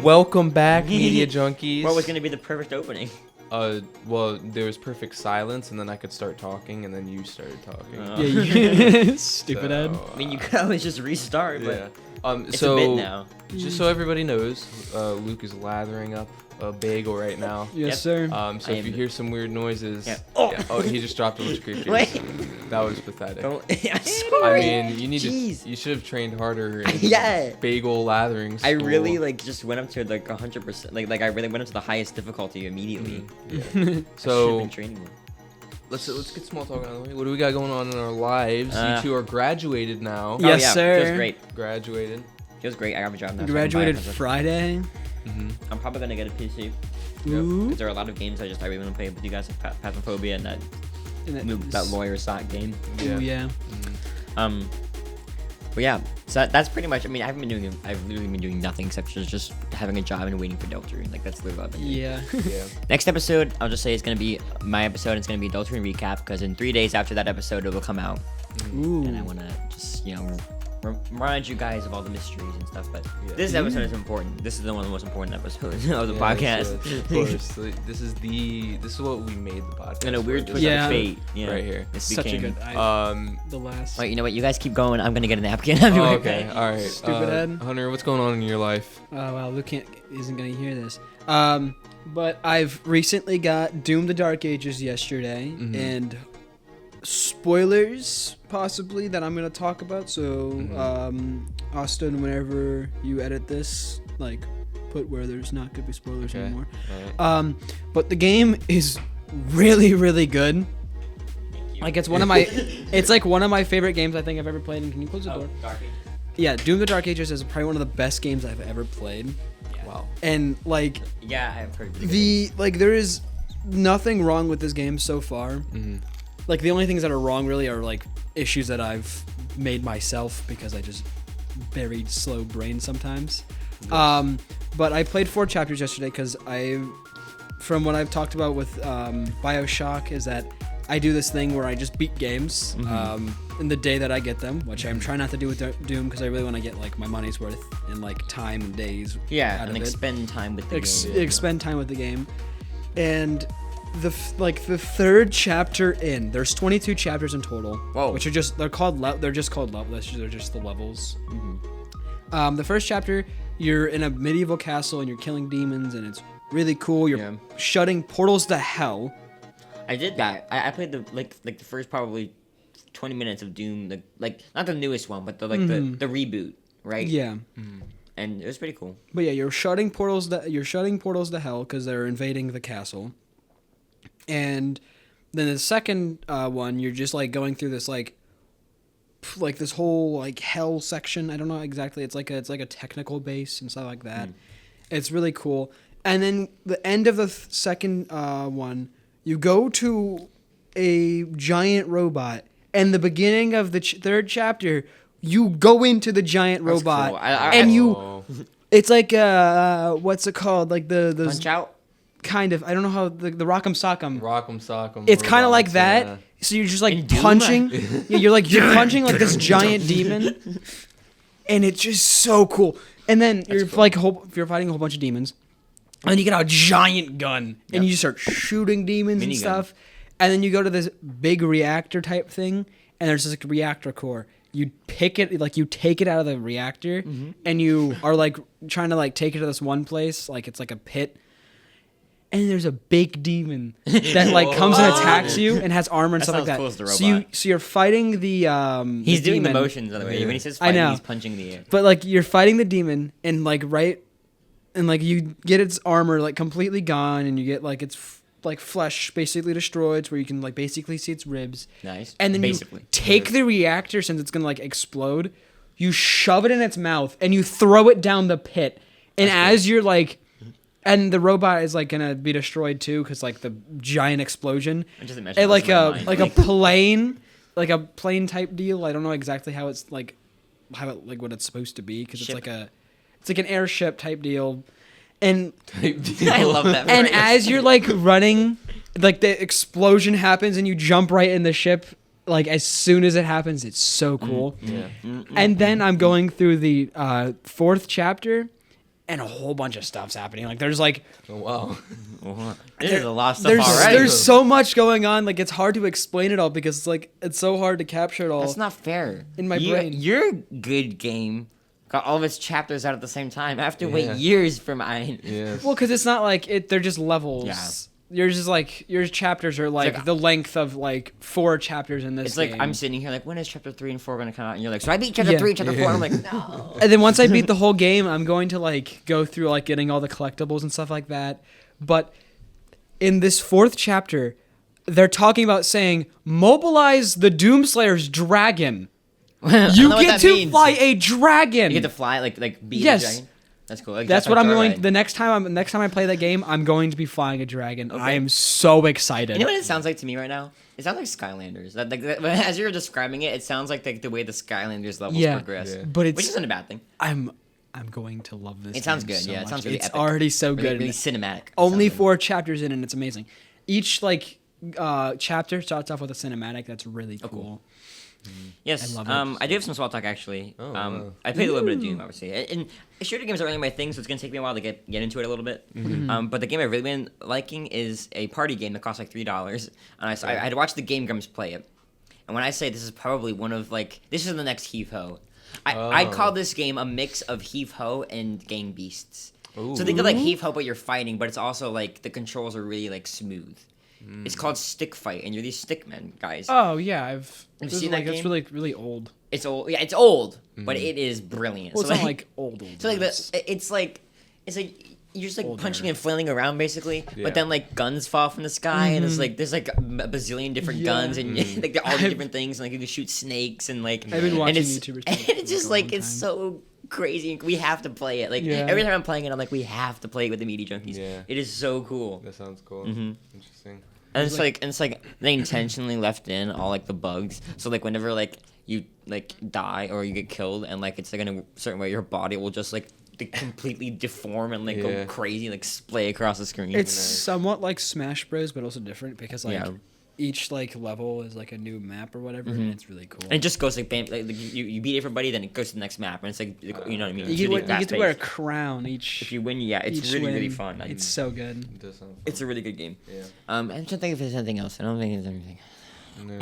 Welcome back, Media Junkies. What was going to be the perfect opening? Well, there was perfect silence, and then I could start talking, and then you started talking. Stupid Ed. I mean, you could always just restart, but it's a bit now. Just so everybody knows, Luke is lathering up a bagel right now. Yes, sir. So if you hear some weird noises, he just dropped a bunch of creatures. Wait. That was pathetic. I'm sorry. I mean, you should have trained harder in bagel lathering school. I really just went up to 100%. Like I really went up to the highest difficulty immediately. Yeah. So been training more. let's get small talk out of the way. What do we got going on in our lives? You two are graduated now. Yes, sir. Feels great. Graduated. Feels great. I got a job now. Graduated Friday. I'm probably gonna get a PC. Ooh. Because there are a lot of games I really want to play with you guys, like Phasmophobia and that lawyer sock game. Yeah. Yeah. But yeah, so that's pretty much. I mean, I've literally been doing nothing except just having a job and waiting for Delta. Like that's literally what I've been doing. Yeah. Next episode, I'll just say it's gonna be my episode. It's gonna be Delta recap because in 3 days after that episode, it will come out. Ooh. And I wanna just remind you guys of all the mysteries and stuff. But this episode is important. This is one of the most important episodes of the podcast. Of course. This is what we made the podcast. And a weird twist of fate. Yeah. Right here. This Such a good. The last. Wait, you know what? You guys keep going. I'm gonna get a napkin. I'll be right back. All right. Stupid Ed. Hunter, what's going on in your life? Oh wow, Luke isn't gonna hear this. But I've recently got Doom: The Dark Ages yesterday, and spoilers possibly that I'm gonna talk about. So, Austin, whenever you edit this, put where there's not gonna be spoilers anymore. Right. But the game is really, really good. It's one of my, it's one of my favorite games I think I've ever played. And can you close the door? Dark Ages. Yeah, Doom: The Dark Ages is probably one of the best games I've ever played. Yeah. Wow. And Yeah, I've heard. there is nothing wrong with this game so far. The only things that are wrong really are issues that I've made myself because I just very slow brain sometimes. Yes. But I played 4 chapters yesterday because from what I've talked about with BioShock is that I do this thing where I just beat games in the day that I get them, which I'm trying not to do with Doom because I really want to get my money's worth in time and days. Yeah, out and of it. spend time with the game. Spend time with the game, and the third chapter in. There's 22 chapters in total. Whoa. Which are just they're just called levels. They're just the levels. The first chapter, you're in a medieval castle and you're killing demons, and it's really cool. You're shutting portals to hell. I did that. I played the first probably 20 minutes of Doom, not the newest one, but the reboot, right? Yeah. And it was pretty cool. But yeah, you're shutting portals to hell because they're invading the castle. And then the second one, you're just going through this this whole hell section. I don't know exactly. It's like a technical base and stuff like that. It's really cool. And then the end of the second one, you go to a giant robot. And the beginning of the third chapter, you go into the giant robot, cool. It's what's it called? The Punch Out. Kind of. I don't know how the Rock'em Sock'em. Rock'em Sock'em. It's kind of like that. Yeah. So you're just punching. Yeah, you're punching this giant demon, and it's just so cool. And then you're fighting a whole bunch of demons, and then you get a giant gun, and you just start shooting demons and stuff. And then you go to this big reactor type thing, and there's this reactor core. You pick it, you take it out of the reactor, and you are trying to take it to this one place, it's like a pit. And there's a big demon that comes and attacks you and has armor and stuff like that. Cool as the robot. So you're fighting the he's the doing demon. the motions by the way. When he says fighting, he's punching the air. But you're fighting the demon and you get its armor completely gone, and you get its flesh basically destroyed, where you can basically see its ribs. Nice. And then you take the reactor, since it's gonna explode, you shove it in its mouth and you throw it down the pit. And as you're and the robot is gonna be destroyed too, because the giant explosion. I just imagine a plane, a plane type deal. I don't know exactly how it's what it's supposed to be, because it's it's an airship type deal. And I love that. And as you're running, the explosion happens and you jump right in the ship. As soon as it happens, it's so cool. And then I'm going through the 4th chapter, and a whole bunch of stuff's happening. Like there's like Oh wow. There's a lot of stuff already. there's so much going on. Like it's hard to explain it all because it's so hard to capture it all. That's not fair. In my brain. Your good game got all of its chapters out at the same time. I have to wait years for mine. Yes. Well, because it's not like they're just levels. Yeah. Yours is like your chapters are like the length of like 4 chapters in this. It's game. like I'm sitting here like, when is chapter 3 and 4 going to come out? And you're like, so I beat chapter 3, chapter 4. I'm like, no. And then once I beat the whole game, I'm going to like go through like getting all the collectibles and stuff like that. But in this 4th chapter, they're talking about saying mobilize the Doomslayer's dragon. You get to fly a dragon. You get to fly like be yes. a dragon. That's cool. Like, that's what I'm going. The next time I play that game, I'm going to be flying a dragon. Okay. I am so excited. You know what it sounds like to me right now? It sounds like Skylanders. As you're describing it, it sounds like the way the Skylanders levels progress. Yeah. But which isn't a bad thing. I'm going to love this. It sounds good. So it much. sounds really It's epic. already so good. Really cinematic. Only 4 chapters in, and it's amazing. Each like chapter starts off with a cinematic that's really cool. Cool. Yes, I love it. I do have some small talk actually. Wow. I played a little bit of Doom, obviously, and shooter games aren't really my thing, so it's gonna take me a while to get into it a little bit. But the game I've really been liking is a party game that costs like $3, and I had watched the Game Grumps play it. And when I say this is probably one of this is the next Heave Ho, I call this game a mix of Heave Ho and Gang Beasts. Ooh. So think of like Heave Ho, but you're fighting, but it's also like the controls are really like smooth. It's called Stick Fight, and you're these stick men guys. Oh yeah, I've seen that It's game? really old. It's old. Yeah, it's old, but it is brilliant. Well, so it's not like old. So like it's like you're just like Older. punching and flailing around basically, Yeah. but then like guns fall from the sky, and it's like there's like a bazillion different guns, and like they're all different things, and like you can shoot snakes and like. I've been watching and it's, YouTubers. And play it it's for just a like long it's time. so crazy. We have to play it. Like Yeah. every time I'm playing it, I'm like, we have to play it with the Meaty Junkies. Yeah. It is so cool. That sounds cool. Mhm. Interesting. And it's like they intentionally left in all like the bugs. So like whenever like you like die or you get killed and like it's like in a certain way, your body will just like completely deform and like go crazy, like splay across the screen. It's somewhat like Smash Bros, but also different because like Yeah. each like level is like a new map or whatever, and it's really cool. And it just goes like bam, like you beat everybody, then it goes to the next map, and it's like you know what I mean. It's you really get to wear a fast-paced. crown each. If you win, yeah, it's each really really win. fun. It's so good. It does sound fun. It's a really good game. Yeah. I'm trying to think if there's anything else. I don't think there's anything. No.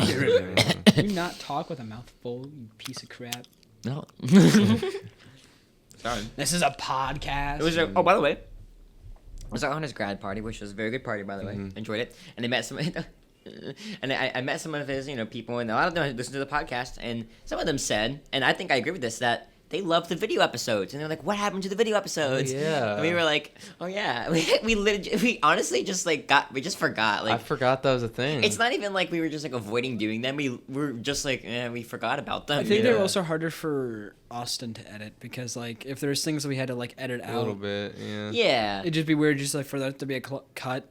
Do not talk with a mouthful, you piece of crap. No. Sorry. This is a podcast. It was oh, by the way, it was on his grad party, which was a very good party, by the way. Enjoyed it, and I met some, and I met some of his people, and a lot of them listened to the podcast, and some of them said, and I think I agree with this, that they love the video episodes, and they're like, "What happened to the video episodes?" Yeah. And we were like, "Oh yeah," we honestly just like we just forgot. Like I forgot that was a thing. it's not even like we were just like avoiding doing them. We were just like, we forgot about them. I think Yeah. they're also harder for Austin to edit because like if there's things that we had to like edit a little out, bit. Yeah. Yeah. it'd just be weird just like for that to be a cut.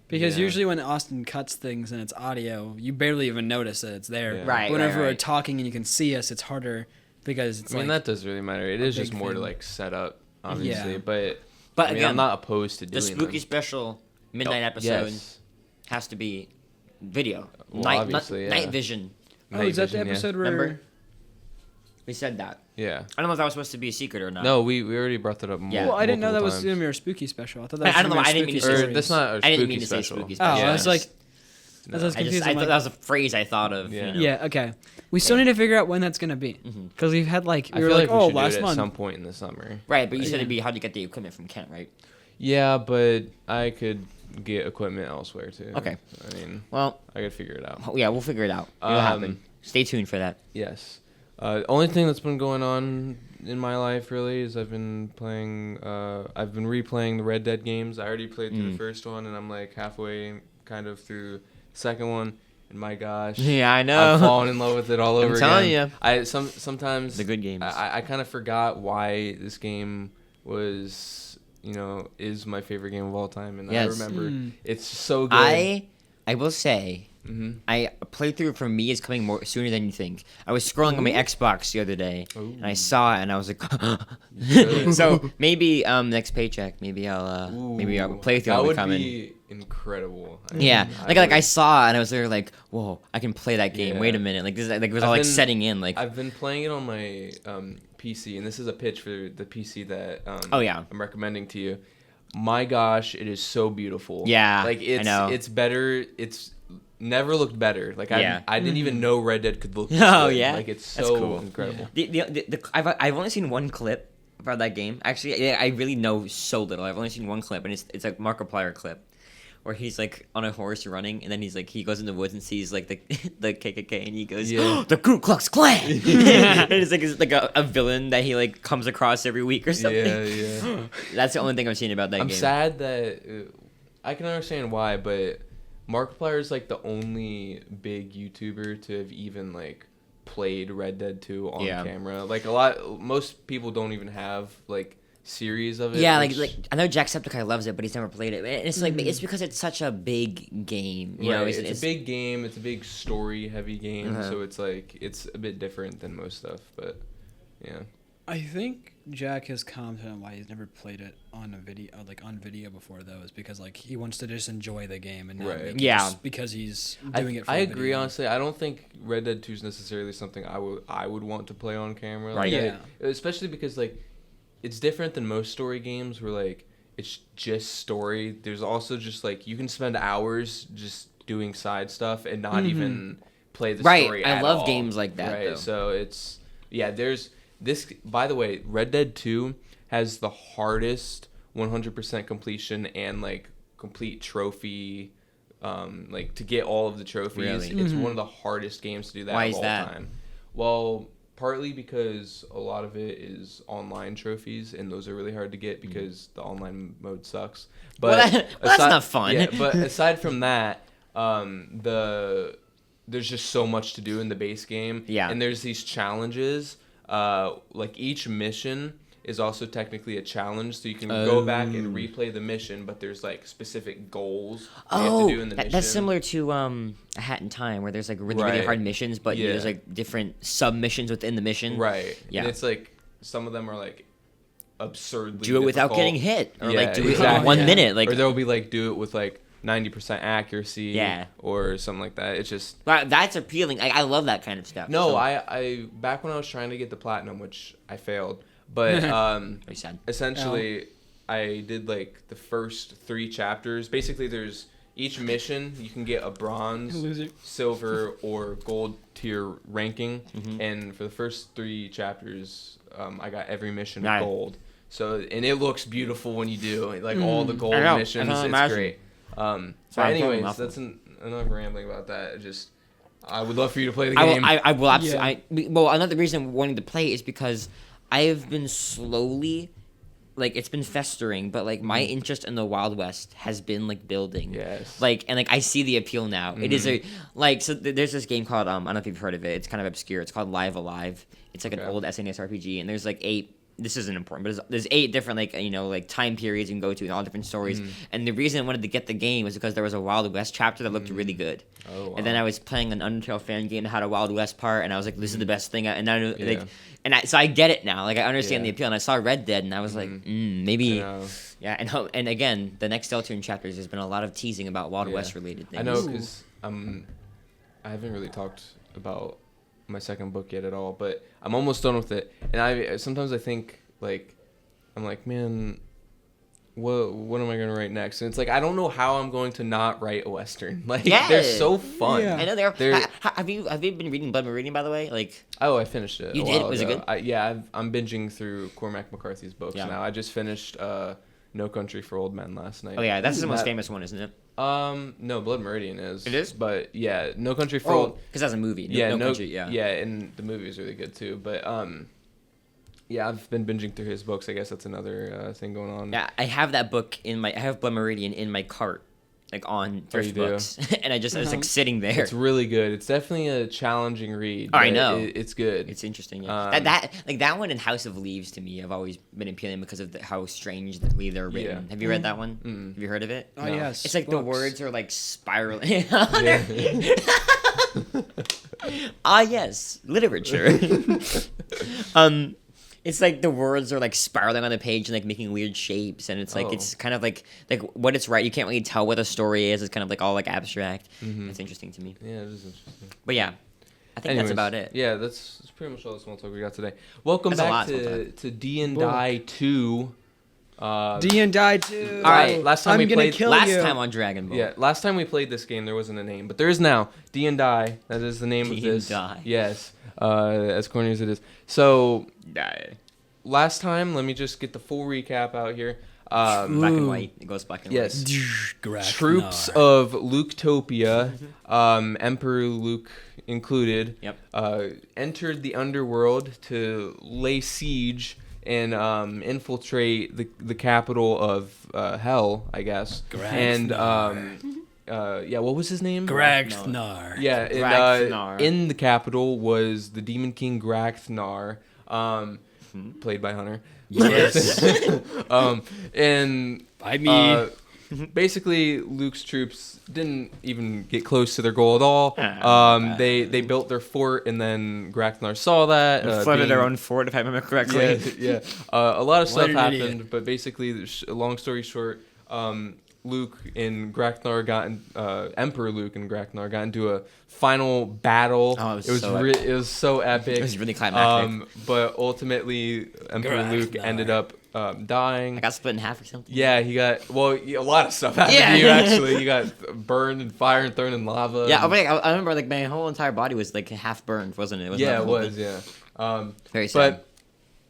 Because Yeah. usually when Austin cuts things and it's audio, you barely even notice that it's there. Yeah. Right, But whenever right, we're right. talking and you can see us, it's harder because it's I mean, like that doesn't really matter. It is just big more to thing. like set up, obviously. Yeah. But But I mean, again, I'm not opposed to the doing spooky them. special midnight episode Yes. has to be video. Well, night, obviously, yeah. night vision. oh, Night is that the vision, yeah. episode where Remember? We said that. Yeah. I don't know if that was supposed to be a secret or not. No, we already brought that up. Yeah. Well, I didn't know that multiple was times. gonna be our spooky special. I thought that was I don't gonna know, be I didn't mean to spooky say- Or that's not a I spooky didn't mean to say special. spooky Oh, special. I was like, No. I was I confused. thought I'm like, that was a phrase I thought of. Yeah. You know. yeah, okay. We still need to figure out when that's gonna be because we've had like I we were feel like, like we oh, should do last it at month. some point in the summer. Right, but you said Yeah. it'd be how'd you get the equipment from Kent, right? Yeah, but I could get equipment elsewhere too. Okay. I mean, Well, I could figure it out. yeah, we'll figure it out. It'll happen. Stay tuned for that. Yes. Only thing that's been going on in my life really is I've been replaying the Red Dead games. I already played through the first one, and I'm like halfway kind of through the second one. And my gosh, Yeah, I know. I've fallen in love with it all over again. telling ya. Sometimes The good games. I kind of forgot why this game was, is my favorite game of all time, and Yes. I remember it's so good. I will say A playthrough for me is coming more sooner than you think. I was scrolling on my Xbox the other day, and I saw it, and I was like, so maybe next paycheck, maybe I'll playthrough will be coming. That would be incredible. I saw it, and I was there like, whoa, I can play that game. Wait a minute, like this, like it was all like setting in. Like I've been playing it on my PC, and this is a pitch for the PC that I'm recommending to you. My gosh, it is so beautiful. Yeah, like I know. It's better. It's never looked better. Like I didn't even know Red Dead could look this good. Yeah, like it's so cool. Incredible. I've only seen one clip about that game. Actually, I really know so little. I've only seen one clip, and it's a Markiplier clip where he's like on a horse running, and then he's like he goes in the woods and sees like the KKK, and he goes, the Ku Klux Klan. And it's like a villain that he like comes across every week or something. Yeah. That's the only thing I've seen about that game. I'm sad that I can understand why, but Markiplier is like the only big YouTuber to have even like played Red Dead 2 on camera. Like most people don't even have like series of it. Yeah, like I know Jacksepticeye loves it, but he's never played it. And it's like it's because it's such a big game. You know, it's a big game. It's a big story-heavy game, so it's like it's a bit different than most stuff. But yeah, I think Jack has commented on why he's never played it on a video, on video before though, is because like he wants to just enjoy the game and not make it just because he's doing it. For I agree, honestly. I don't think Red Dead 2 is necessarily something I would want to play on camera. Right. Like, especially because like. It's different than most story games where like it's just story. There's also just like you can spend hours just doing side stuff and not even play the story at all. I love games like that. Right. Though. So it's there's this. By the way, Red Dead 2 has the hardest 100% completion and like complete trophy. Like to get all of the trophies. Really? It's one of the hardest games to do that of all time. Well. Partly because a lot of it is online trophies, and those are really hard to get because the online mode sucks. But that's not fun. Yeah, but aside from that, there's just so much to do in the base game. Yeah. And there's these challenges. Like each mission is also technically a challenge, so you can go back and replay the mission, but there's like specific goals you have to do in the mission. That's similar to A Hat in Time, where there's like really hard missions, but there's like different sub missions within the mission. Right. Yeah. And it's like some of them are like absurdly do it without difficult. getting hit, or like do it in 1 minute, like or there'll be like do it with like 90% accuracy, or something like that. It's just that's appealing. I love that kind of stuff. No, I back when I was trying to get the platinum, which I failed. But essentially, I did like the first 3 chapters. Basically, there's each mission you can get a bronze, silver, or gold tier ranking. And for the first 3 chapters, I got every mission gold. So and it looks beautiful when you do like all the gold missions. It's great. So anyways, that's enough rambling about that. I would love for you to play the game. I will absolutely. Well, another reason I'm wanting to play is because I've been slowly, like, it's been festering, but, like, my interest in the Wild West has been, like, building. Yes. Like, and, like, I see the appeal now. It is so there's this game called, I don't know if you've heard of it. It's kind of obscure. It's called Live Alive. It's, like, an old SNES RPG, and there's, like, 8, this isn't important, but there's 8 different, like, like, time periods you can go to and all different stories. And the reason I wanted to get the game was because there was a Wild West chapter that looked really good. Oh, wow. And then I was playing an Undertale fan game that had a Wild West part, and I was like, this is the best thing. And I like, so I get it now. Like, I understand the appeal. And I saw Red Dead, and I was like, maybe. Yeah, and again, the next Deltarune chapters, there's been a lot of teasing about Wild West related things. I know, because I haven't really talked about my second book yet at all, but I'm almost done with it. And sometimes I think, like, I'm like, man, what am I going to write next? And it's like, I don't know how I'm going to not write a Western. Like, they're so fun. Yeah. I know they're have you been reading Blood Meridian, by the way? Like, I finished it. You did? Was it good? I'm binging through Cormac McCarthy's books now. I just finished No Country for Old Men last night. Oh yeah, that's the most famous one, isn't it? No, Blood Meridian is. It is? But yeah, No Country for Old. Because that's a movie. No Country, yeah, and the movie is really good too. But yeah, I've been binging through his books. I guess that's another thing going on. Yeah, I have that book I have Blood Meridian in my cart, like on Oh, you thrift do? books, and I was like sitting there. It's really good. It's definitely a challenging read. I but know. It's good. It's interesting. Yeah. That one in House of Leaves to me have always been appealing because of how strangely they're written. Yeah. Have you read that one? Have you heard of it? Oh No. yes. It's like the books. words are like spiraling. Yeah. Ah yes, literature. It's like the words are like spiraling on the page and like making weird shapes, and it's like it's kind of like what it's right. You can't really tell what the story is. It's kind of like all like abstract. It's interesting to me. Yeah, it is interesting. But yeah, I think that's about it. Yeah, that's pretty much all the small talk we got today. Welcome That's a lot back of small to DnDie 2. DnDie 2. All right, last time I'm we gonna played- kill Last you. time on Dragon Ball. Yeah, last time we played this game, there wasn't a name, but there is now. DnDie, that is the name of this. DnDie. Yes, as corny as it is. So, Die. last time, let me just get the full recap out here. Black and white. It goes black and Yes. white. Troops of Luketopia, Emperor Luke included, entered the underworld to lay siege and infiltrate the capital of Hell, I guess. And what was his name? Gragthnar. Yeah, and, Gragthnar. in the capital was the Demon King Gragthnar, played by Hunter. Yes. And By me. basically, Luke's troops didn't even get close to their goal at all. They built their fort, and then Gragthnar saw that. Flooded their own fort, if I remember correctly. Yeah. A lot of stuff an happened, idiot. but basically, long story short, Luke and Gragthnar Emperor Luke and Gragthnar got into a final battle. Oh, it was so it was so epic. It was really climactic. But ultimately, Emperor Luke Gragthnar. ended up dying. I got split in half or something. Yeah, he got a lot of stuff happened Yeah. to you. Actually, you got burned in fire and thrown in lava. Yeah, and- I remember like my whole entire body was like half burned, wasn't it? yeah, it was. Yeah. Very sad. But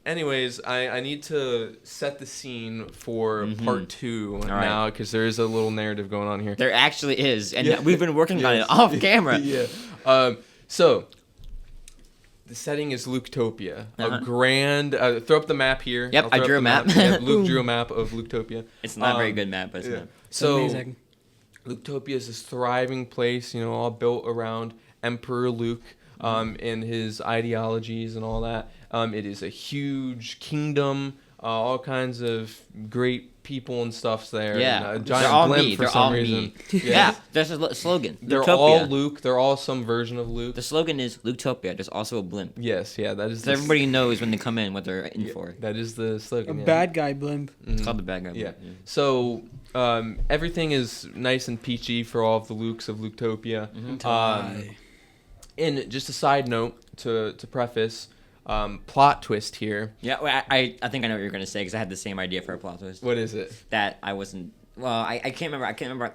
anyways, I need to set the scene for part 2 now because there is a little narrative going on here. There actually is, and Yeah. we've been working on it Yes. off camera. Yeah. So the setting is Luketopia, a grand. Throw up the map here. Yep, I'll throw I up drew the a map. Yeah, Luke drew a map of Luketopia. It's not a very good map, but it's Yeah. not. So amazing. Luketopia is this thriving place, all built around Emperor Luke and his ideologies and all that. It is a huge kingdom, all kinds of great people and stuff's there. Yeah, and a they're giant all blimp me. for They're some all reason. me. Yeah, there's a slogan. They're Luketopia. all Luke. They're all some version of Luke. The slogan is Luketopia. There's also a blimp. Yes, yeah, that is. So everybody knows when they come in what they're in Yeah, for. that is the A slogan. Yeah. bad guy blimp. It's called the bad guy. Yeah. Blimp. So everything is nice and peachy for all of the Lukes of Luketopia. And just a side note to preface, plot twist here. Yeah, well, I think I know what you're gonna say because I had the same idea for a plot twist. What is it? That I wasn't. Well, I can't remember. I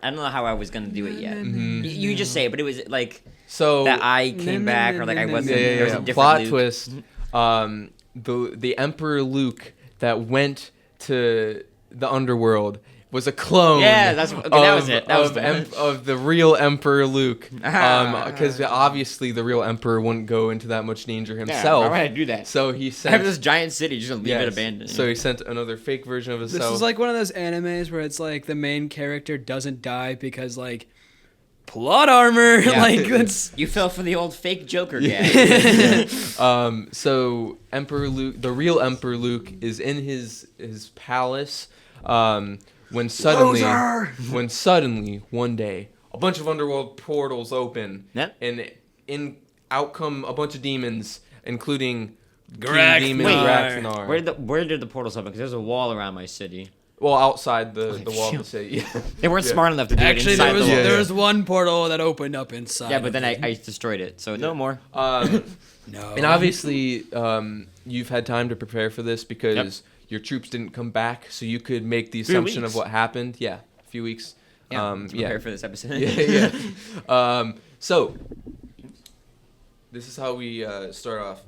don't know how I was gonna do it yet. Mm-hmm. You just say it, but it was like So that I came back or like I wasn't. yeah, There was a different plot Luke. twist. The Emperor Luke that went to the underworld was a clone. Yeah, that's okay, that was it. That was the one. of the real Emperor Luke. Ah. Because obviously the real Emperor wouldn't go into that much danger Yeah, himself. why would I do that? So he I sent. have this giant city, just leave it yes, abandoned. So he sent another fake version of This himself. is like one of those animes where it's like the main character doesn't die because like plot armor. Yeah. Like that's You fell for the old fake Joker guy. So Emperor Luke, the real Emperor Luke, is in his palace. When suddenly one day a bunch of underworld portals open, Yep. and out come a bunch of demons, including Gragthnar. King Demon Wait, Gragthnar. Where did the portals open? Because there's a wall around my city. Well, outside the wall of the city. They weren't smart enough to do actually it inside there was the wall. Yeah. there was one portal that opened up inside. Yeah, but of then it. I destroyed it, so no more. no. And obviously, you've had time to prepare for this because your troops didn't come back, so you could make the 3 assumption weeks. of what happened. Yeah, a few weeks. To prepare for this episode. yeah. So, this is how we start off.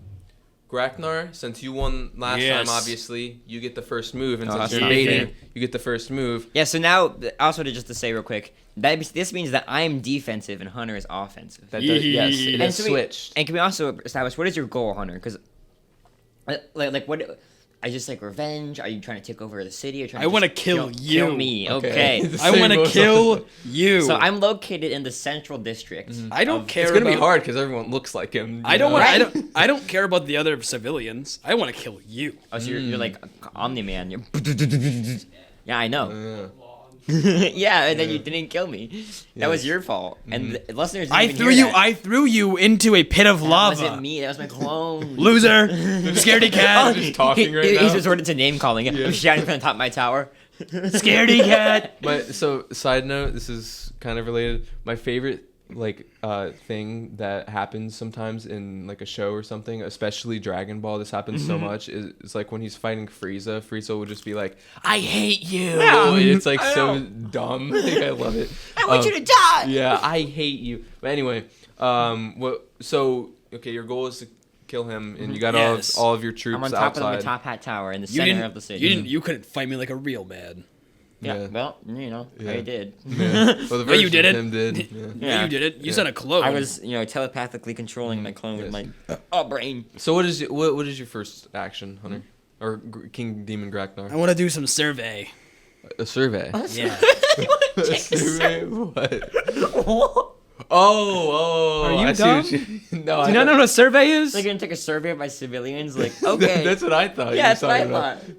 Gragthnar, since you won last Yes. time, obviously, you get the first move, and Oh, since that's you're not baiting, fair. you get the first move. Yeah, so now, also just to say real quick, this means that I'm defensive and Hunter is offensive. That does, yes, it And is so switched. And can we also establish, what is your goal, Hunter? Because, like what... I just like revenge? Are you trying to take over the city? Or trying I to wanna just kill you. Kill me. Okay. I want to kill you. So I'm located in the central district. I don't care. It's gonna be about- hard because everyone looks like him. I don't know? want. Right? I don't care about the other civilians. I want to kill you. Oh, so you're like Omni-Man. You're yeah, I know. Yeah. Yeah, and then you didn't kill me. That was Yes. your fault. And the listeners didn't I even threw hear you. that. I threw you into a pit of That lava. wasn't me. That was my clone. Loser, scaredy cat, Just talking right He's now. resorted to name calling. I'm shouting from the top of my tower. scaredy cat. But so side note, this is kind of related. My favorite thing that happens sometimes in like a show or something, especially Dragon Ball, this happens so much, is like when he's fighting Frieza will just be like, I hate you. Yeah. It's like I so know. dumb. Like, I love it. I want you to die. Yeah, I hate you. But anyway, okay, your goal is to kill him, and you got Yes. all of your troops I'm on top outside. of the top hat tower in the You center didn't. of the city. You couldn't fight me like a real man. Yeah, Yeah. well, you know, Yeah. I did. Yeah. Well, the No, you version of didn't. him did. Yeah. Yeah. You did it. You Yeah. said a clone. I was, telepathically controlling my clone with Yes. my brain. So what is your first action, Hunter? Or King Demon I Graknar? want to do some survey. A survey. Yeah. A survey? What? Oh, Are you I see dumb? what you, no, Do you not know what a survey is? They're gonna take a survey of my civilians. Like, okay, That's what I thought. yeah, you that's were what I talking about. thought.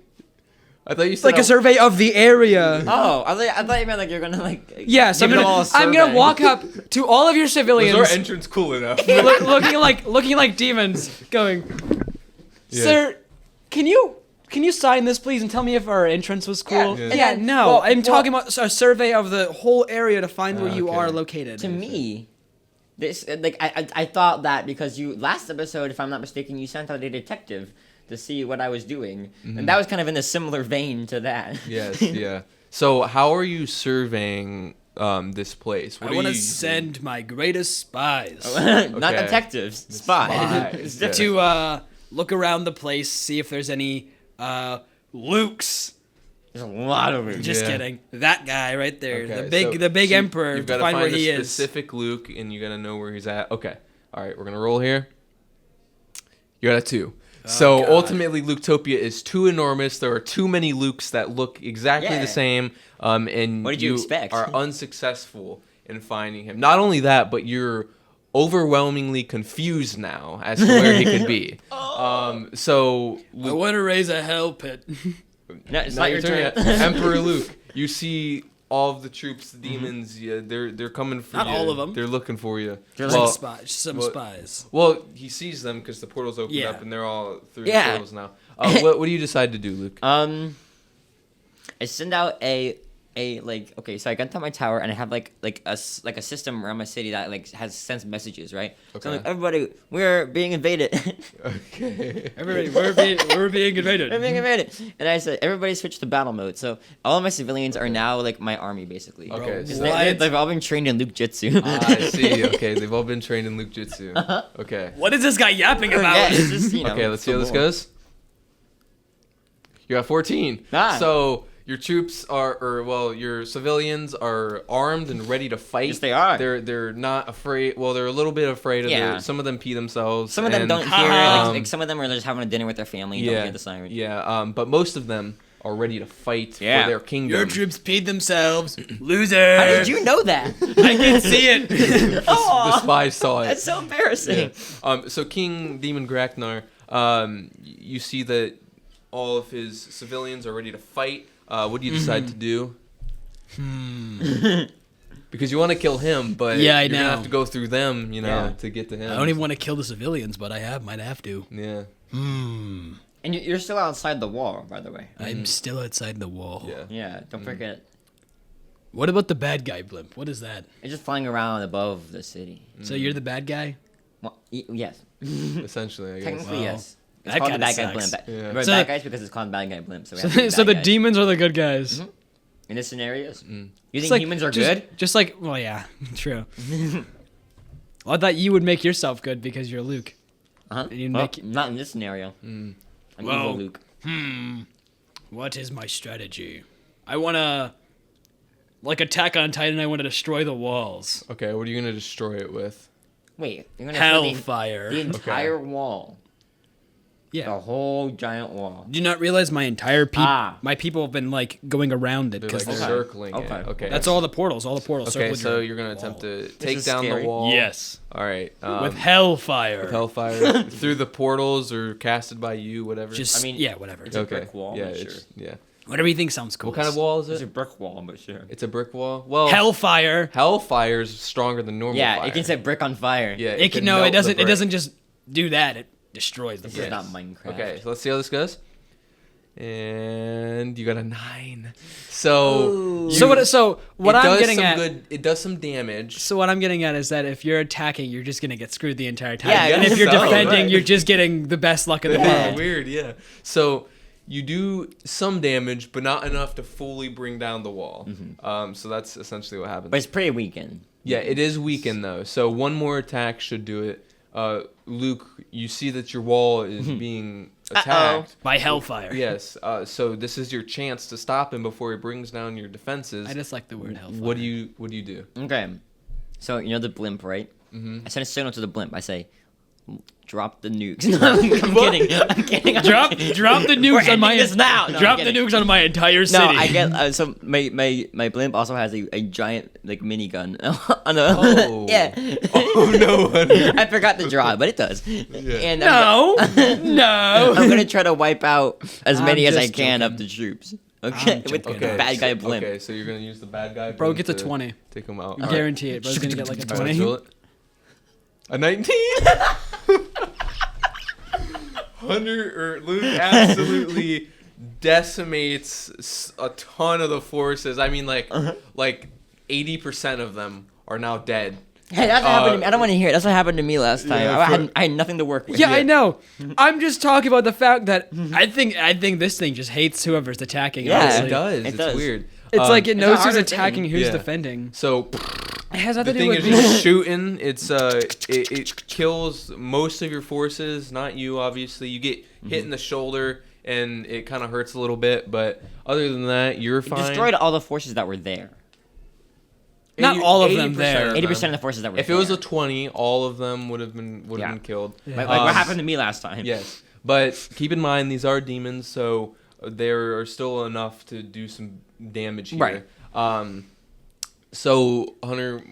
I thought you It's said like a survey of the area. Oh, I thought you meant like you're gonna like. Yes, give I'm them all a gonna survey. walk up to all of your Was civilians, our entrance cool enough? looking like demons, going, Yeah. "Sir, can you sign this, please, and tell me if our entrance was cool?" Yeah. Yeah, Yeah. no, Well, I'm talking about a survey of the whole area to find where you Okay. are located. To me, this like I thought that because you last episode, if I'm not mistaken, you sent out a detective to see what I was doing, and that was kind of in a similar vein to that. Yes, yeah. So how are you surveying this place? What I are want to you- send my greatest spies Not Okay. detectives, spies. Spies, yeah. to look around the place, see if there's any Lukes. There's a lot of it. Just Yeah. kidding. That guy right there, Okay, the big so emperor. You've To got to find where the he is. specific Luke, and you got to know where he's at. Okay. All right, we're gonna roll here. You got a 2. So God. ultimately, Luketopia is too enormous. There are too many Lukes that look exactly Yeah. the same, and What did you expect? are unsuccessful in finding him. Not only that, but you're overwhelmingly confused now as to where he could be. So I want to raise a hell pit. No, it's not your turn. yet. Emperor Luke, you see all of the troops, the demons. Yeah, they're coming for Not you. all of 'em. They're looking for you. They're well, Some well- spies. well, he sees them because the portals opened Yeah. up and they're all through Yeah. the portals now. What do you decide to do, Luke? I send out a okay, so I got to my tower and I have like a system around my city that like has sends messages, right? So I'm Okay. like, everybody, we're being invaded. Okay. Everybody, we're being invaded. We're being invaded. And I said, everybody switch to battle mode. So all of my civilians are now like my army basically. Okay. Because so- What? they've all been trained in Luke Jitsu. I see. Okay, they've all been trained in Luke Jitsu. Okay. What is this guy yapping Yeah, about? it's just, you know, Okay, let's see how this cool. goes. You got 14. Ah. So your troops your civilians are armed and ready to fight. Yes, they are. They're not afraid. Well, they're a little bit afraid of Yeah. some of them pee themselves. Some of them and, don't hear it. um, Like some of them are just having a dinner with their family and don't hear the siren. Yeah, but most of them are ready to fight Yeah. for their kingdom. Your troops peed themselves. Loser. How did you know that? I can see it. The spies saw it. That's so embarrassing. So King Demon Graknar, you see that all of his civilians are ready to fight. What do you decide to do? Because you want to kill him, but Yeah, I you're gonna know. have to go through them, Yeah. to get to him. I don't even want to kill the civilians, but might have to. Yeah, And you're still outside the wall, by the way. I'm still outside the wall. yeah. Yeah, don't forget. What about the bad guy blimp? What is that? It's just flying around above the city. So you're the bad guy? Well, yes. Essentially, I guess. Technically, Wow. yes. It's That called the kinda bad guy sucks. blimp. Yeah. We're So- bad guys because it's called bad guy blimp. So, we have to be So bad the guys. demons are the good guys. Mhm. In this scenarios, you It's think like- humans are just- good? Just like, well, yeah, true. Well, I thought you would make yourself good because you're Luke. Uh-huh. and you'd Well, make- not in this scenario. I'm Well- evil Luke. What is my strategy? I want to, like Attack on Titan, I want to destroy the walls. Okay, what are you gonna destroy it with? Wait, you're gonna destroy Hellfire. the entire wall. Yeah. The whole giant wall. Do you not realize my entire Ah. my people have been like going around it They're because like circling it. Okay. Okay. that's all the portals. All the portals. Okay, circle so your you're gonna wall. attempt to take is down scary. the wall. Yes. All right. With hellfire. with hellfire through the portals or casted by you, whatever. Just I mean, yeah, whatever. it's a brick wall, Yeah. but It's, sure. yeah. Whatever you think sounds cool. What kind of wall is It's a it? brick wall, but sure. It's a brick wall. Well, Hellfire. hellfire's stronger than normal Yeah, fire. it can set brick on fire. Yeah. It can, can no, melt it the doesn't. It brick. doesn't just do that. It destroys the This brick. is not Minecraft. Okay, so let's see how this goes. And you got a 9. So So what it I'm does getting some at. good. It does some damage. So what I'm getting at is that if you're attacking, you're just gonna get screwed the entire time. Yeah, I and if guess you're so, defending, right. you're just getting the best luck in the Yeah, world. weird, yeah. So you do some damage, but not enough to fully bring down the wall. So that's essentially what happens. But it's pretty weakened. Yeah, it is weakened though. So one more attack should do it. Luke, you see that your wall is being attacked. By hellfire. Yes. So this is your chance to stop him before he brings down your defenses. I just like the word hellfire. What do you do? Okay. So, you know the blimp, right? Mm-hmm. I send a signal to the blimp. I say, drop the nukes. No, I'm kidding. I'm kidding. Drop the nukes on my ending this now. No, drop I'm the kidding. nukes on my entire city. No, I get so my blimp also has a giant like minigun on the Oh. yeah. Oh no! wonder. I forgot to draw it, but it does. And no, no. I'm gonna try to wipe out as I'm many as I just can joking. of the troops. Okay, with joking. the bad guy blimp. Okay, so you're gonna use the bad guy. Bro blimp gets a to 20. Take him out. I guarantee it. Bro's gonna get like a All right, 20. roll it. A 19. Hunter or Luke absolutely decimates a ton of the forces. I mean, like 80% of them are now dead. Hey, that's what happened to me. I don't want to hear it. That's what happened to me last time. yeah, I had nothing to work with. Yeah, I know. I'm just talking about the fact that I think this thing just hates whoever's attacking. Yeah, honestly. It does. It It's does. weird. It's like it It's a knows who's harder attacking, thing. who's Yeah. defending. So It has the nothing to thing do is, with you're shooting. It's it kills most of your forces, not you. Obviously, you get hit in the shoulder, and it kind of hurts a little bit. But other than that, you're It fine. destroyed all the forces that were there. Not all of them 80% there. 80% of the forces that were If it there. was a 20, all of them would have been Yeah. killed. Like what happened to me last time. Yes, but keep in mind these are demons, so there are still enough to do some damage here. Right. So Hunter,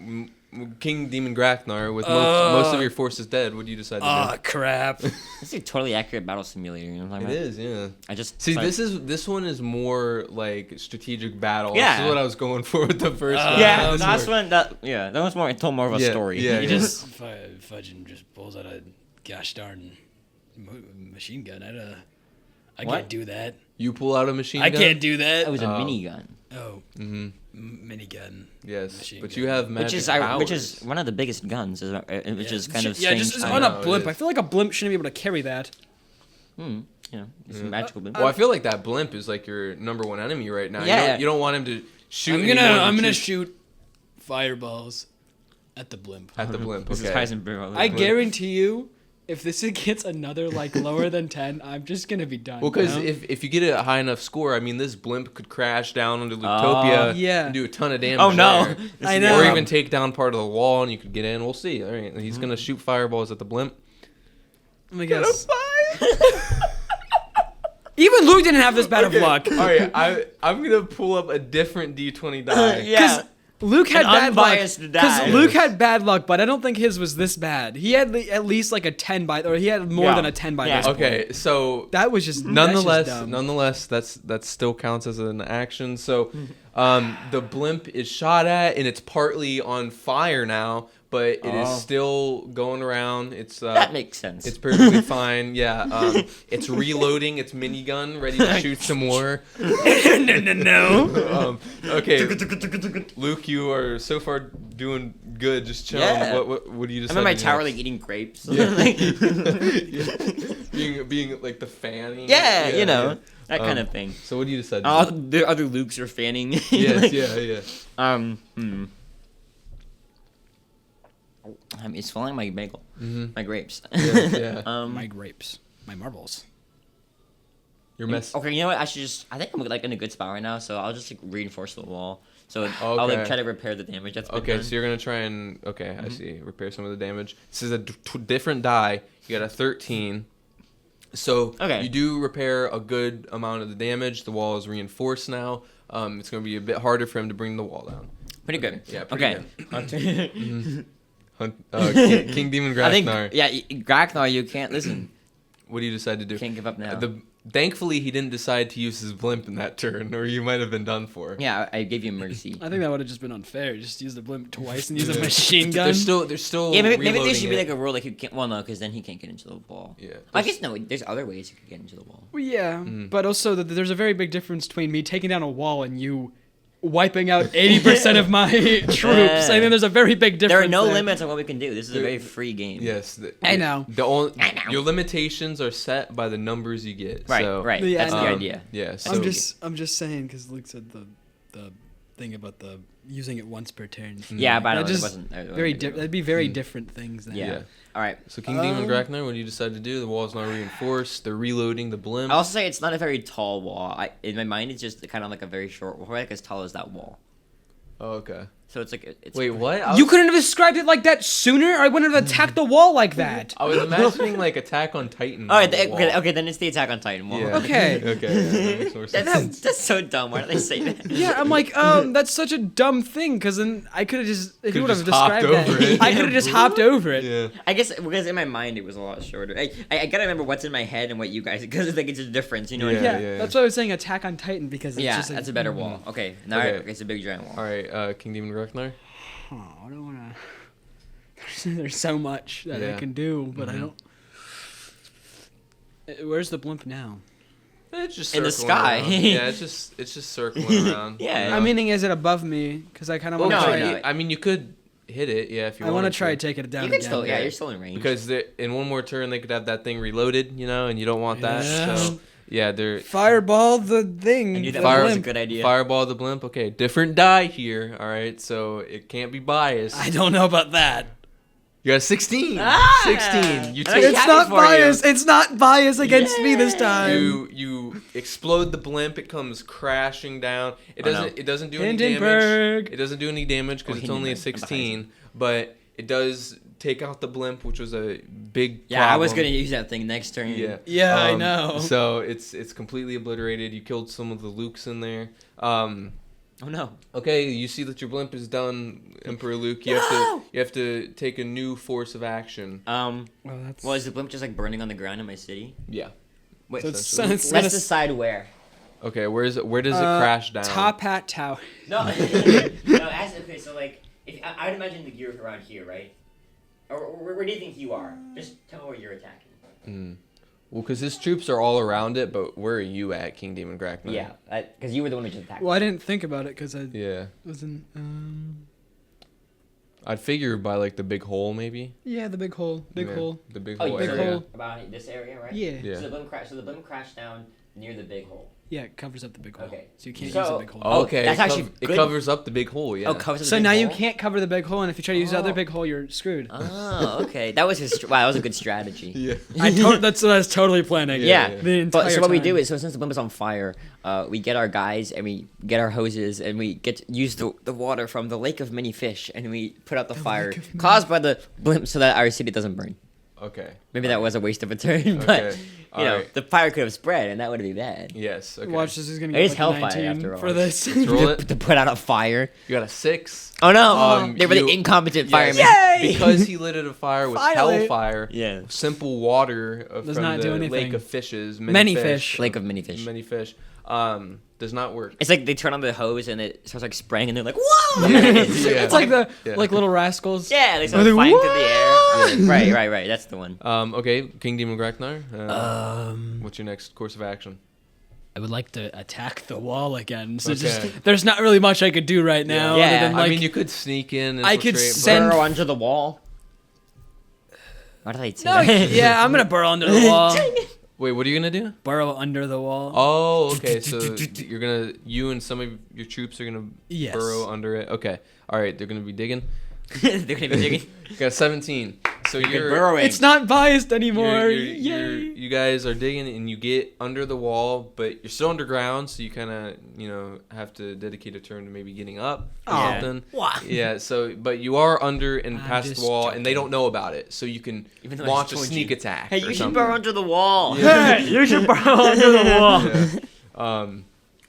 King Demon Graknar, with most of your forces dead, what do you decide to Oh crap! This is a totally accurate battle simulator. You know what I'm do? talking It about? is, yeah. I just See, like- this one is more like strategic battle. Yeah. This is what I was going for with the first one. Yeah, This that's one- one. That was more. It told more of a Yeah, story. yeah, He yeah. just fudging just pulls out a gosh darn machine gun. I What? can't do that. You pull out a machine I gun? can't do that. It was a Oh. minigun, Oh, Mm-hmm. minigun. Yes, Machine but gun. you have magic which powers. is one of the biggest guns, which is kind of Yeah, strange. just to on me. a know, it blimp. is. I feel like a blimp shouldn't be able to carry that. You know, it's a magical blimp. Well, I feel like that blimp is like your number one enemy right now. Yeah. You don't want him to shoot. I'm any more of gonna your shoot fireballs at the blimp. at the blimp. This Okay. is Heisenberg. I guarantee you, if this gets another like lower than 10, I'm just gonna be done. Well, because you know? if you get a high enough score, I mean, this blimp could crash down into Luketopia yeah. and do a ton of damage. Oh no! there. This I is know. Or the- even take down part of the wall and you could get in. We'll see. All right, he's gonna shoot fireballs at the blimp. Let me guess. Even Luke didn't have this bad of luck. All right, I'm gonna pull up a different D20 die. Yeah. Luke had An bad luck. unbiased die. Because Luke had bad luck, but I don't think his was this bad. He had at least like a 10 by, or he had more Yeah. than a 10 by. Yeah. This point. Okay, so That was just nonetheless, that still counts as an action. So, the blimp is shot at, and it's partly on fire now, but it is Oh. still going around. It's That makes sense. it's perfectly fine. Yeah, it's reloading its minigun, ready to shoot some more. no. Okay, Luke, you are so far doing good. Just chilling. Yeah. What do you I'm decide? in my to do tower, next? like eating grapes. being like the fanny. yeah, you know yeah. that kind of thing. So what do you decide? To All do? the other Lukes are fanning. Yes, Like, yeah. I mean, it's falling my bagel, my grapes. Yeah. My grapes. My marbles. You're messing. Okay, you know what? I think I'm like in a good spot right now, so I'll just like reinforce the wall. So I'll like Okay. try to repair the damage that's been Okay, done. so you're gonna try and I see. Repair some of the damage. This is a different die. You got a 13. So Okay. you do repair a good amount of the damage. The wall is reinforced now. It's going to be a bit harder for him to bring the wall down. Pretty good. Yeah, pretty Okay. King Demon I think, Grachnar. yeah, Grachnar, you can't listen. What do you decide to do? Can't give up now. Thankfully, he didn't decide to use his blimp in that turn, or you might have been done for. Yeah, I gave you mercy. I think that would have just been unfair. Just use the blimp twice and use a machine gun. They're still. Yeah, maybe there reloading should be it. like a rule like you can't. Well, no, because then he can't get into the wall. Yeah. I guess no. There's other ways you could get into the wall. Well, yeah, but also there's a very big difference between me taking down a wall and you wiping out 80% of my troops. I think there's a very big difference. There are no there. limits on what we can do. This is a very free game. Yes. I know. Your limitations are set by the numbers you get. Right. So, Right. Yeah, That's I the know. idea. Yeah. So I'm just saying because Luke said the thing about the using it once per turn. Yeah, but I That don't know, it just wasn't that Very big a deal. that'd be very different things. Then. Yeah. All right. So King Demon Grachnar, what do you decide to do? The wall's not reinforced. They're reloading the blimp. I'll also say it's not a very tall wall. In my mind, it's just kind of like a very short wall, like as tall as that wall. Oh, okay. So it's like it's Wait, what? You couldn't have described it like that sooner. I wouldn't have attacked the wall like that. I was imagining like Attack on Titan. All right. on the wall. Okay. Then it's the Attack on Titan wall. Yeah. Okay. Okay. Yeah, that makes more sense. That's so dumb. Why do they say that? Yeah, I'm like, that's such a dumb thing because then I could have just if you would have just hopped described over that, it. I could have just hopped over it. Yeah. I guess because in my mind it was a lot shorter. I gotta remember what's in my head and what you guys because like it's a difference. You know what I mean? Yeah, that's why I was saying Attack on Titan because it's Yeah, just like, that's a better wall. Okay, now Okay. it's a big giant wall. All right. King Demon Grachnar. Oh, I don't want to. There's so much that I Yeah. can do, but I don't. Where's the blimp now? It's just In the circling sky. around. Yeah, it's just circling around. Yeah. I mean, is it above me? Because I kind of well, want to no, try. no. I mean, you could hit it. Yeah, if you I want want to try to take it down You can again. still, yeah, you're still in range. Because in one more turn they could have that thing reloaded, and you don't want that. Yeah. So yeah, they're Fireball the thing. I knew that the was a blimp. good idea. Fireball the blimp. Okay, different die here. All right, so it can't be biased. I don't know about that. You got a 16. Ah! 16. You I'm take happy It's not for you. biased. It's not biased against me this time. you explode the blimp. It comes crashing down. It Oh, doesn't. no. It doesn't do any Hindenburg. damage. It doesn't do any damage because Oh, it's only a Hindenburg. 16. But it does take out the blimp, which was a big. Yeah, I was problem. gonna use that thing next turn. Yeah. Yeah, I know. So it's completely obliterated. You killed some of the Lukes in there. Oh no. Okay, you see that your blimp is done, Emperor Luke. You have to take a new force of action. Well, that's. Well, is the blimp just like burning on the ground in my city? Yeah. Wait, So it's, essentially. it's let's gonna decide where. Okay, where does it crash down? Top Hat Tower. No, no. Okay, so like, if I would imagine that you're around here, right? Or where do you think you are? Just tell me where you're attacking. Well, because his troops are all around it, but where are you at, King Demon Grachnar? Yeah, because you were the one who just attacked. Well, I didn't think about it because I Yeah. wasn't. I'd figure by like the big hole, maybe. Yeah, the big hole. Big Yeah, hole. The big Oh, hole you big area. hole. about this area, right? Yeah. Yeah. So the blimp crashed down near the big hole. Yeah, it covers up the big hole. Okay. So you can't So- use the big hole. Oh, Okay. that's it actually it good. covers up the big hole. Yeah. Oh, covers the So big now you hole? can't cover the big hole, and if you try to use the other Oh. big hole, you're screwed. Oh, okay. That was wow. That was a good strategy. Yeah. That's what I was totally planning. Yeah. Yeah. The entire But so what we time. do is, so since the blimp is on fire, we get our guys and we get our hoses and we use the water from the lake of many fish and we put out the fire lake of many- caused by the blimp so that our city doesn't burn. Okay. Maybe that was a waste of a turn, but Okay. you know Alright. the fire could have spread and that would be bad. Yes. Okay. Watch, this is gonna It get is like hellfire 19 after all. for this. Let's roll it. To put out a fire. You got a 6. Oh no! Um, They were the you- incompetent Yes. firemen. Yay! Because he lit it afire with Finally. hellfire. Yeah. Simple water Does from not do the anything. lake of fishes. Many fish. Lake of many fish. Many fish. Does not work. It's like they turn on the hose and it starts like spraying and they're like, whoa! Yeah. It's like the Yeah. like little rascals. Yeah, they start Are they, flying through the air. Yeah. Right. That's the one. Okay, King Demon Grachnar. Um, What's your next course of action? I would like to attack the wall again. So Okay. just there's not really much I could do right now. Yeah. Other than, like, I mean, you could sneak in. I could infiltrate, but- send- Burrow under the wall. Why did I say no, that? yeah, I'm gonna burrow under the wall. Wait, what are you gonna do? Burrow under the wall. Oh, okay. So you and some of your troops are gonna Yes. burrow under it. Okay. All right. They're gonna be digging. They're gonna be digging. You got 17. So you're burrowing. It's not biased anymore. you guys are digging and you get under the wall, but you're still underground, so you kind of have to dedicate a turn to maybe getting up or Yeah. something. Wow. Yeah. So, but you are under and I'm past the just wall, and they joking. don't know about it. So you can Even though I launch a just told sneak you. attack. Hey, or you should something. burrow under the wall. Yeah. Hey, you should burrow under the wall. Yeah.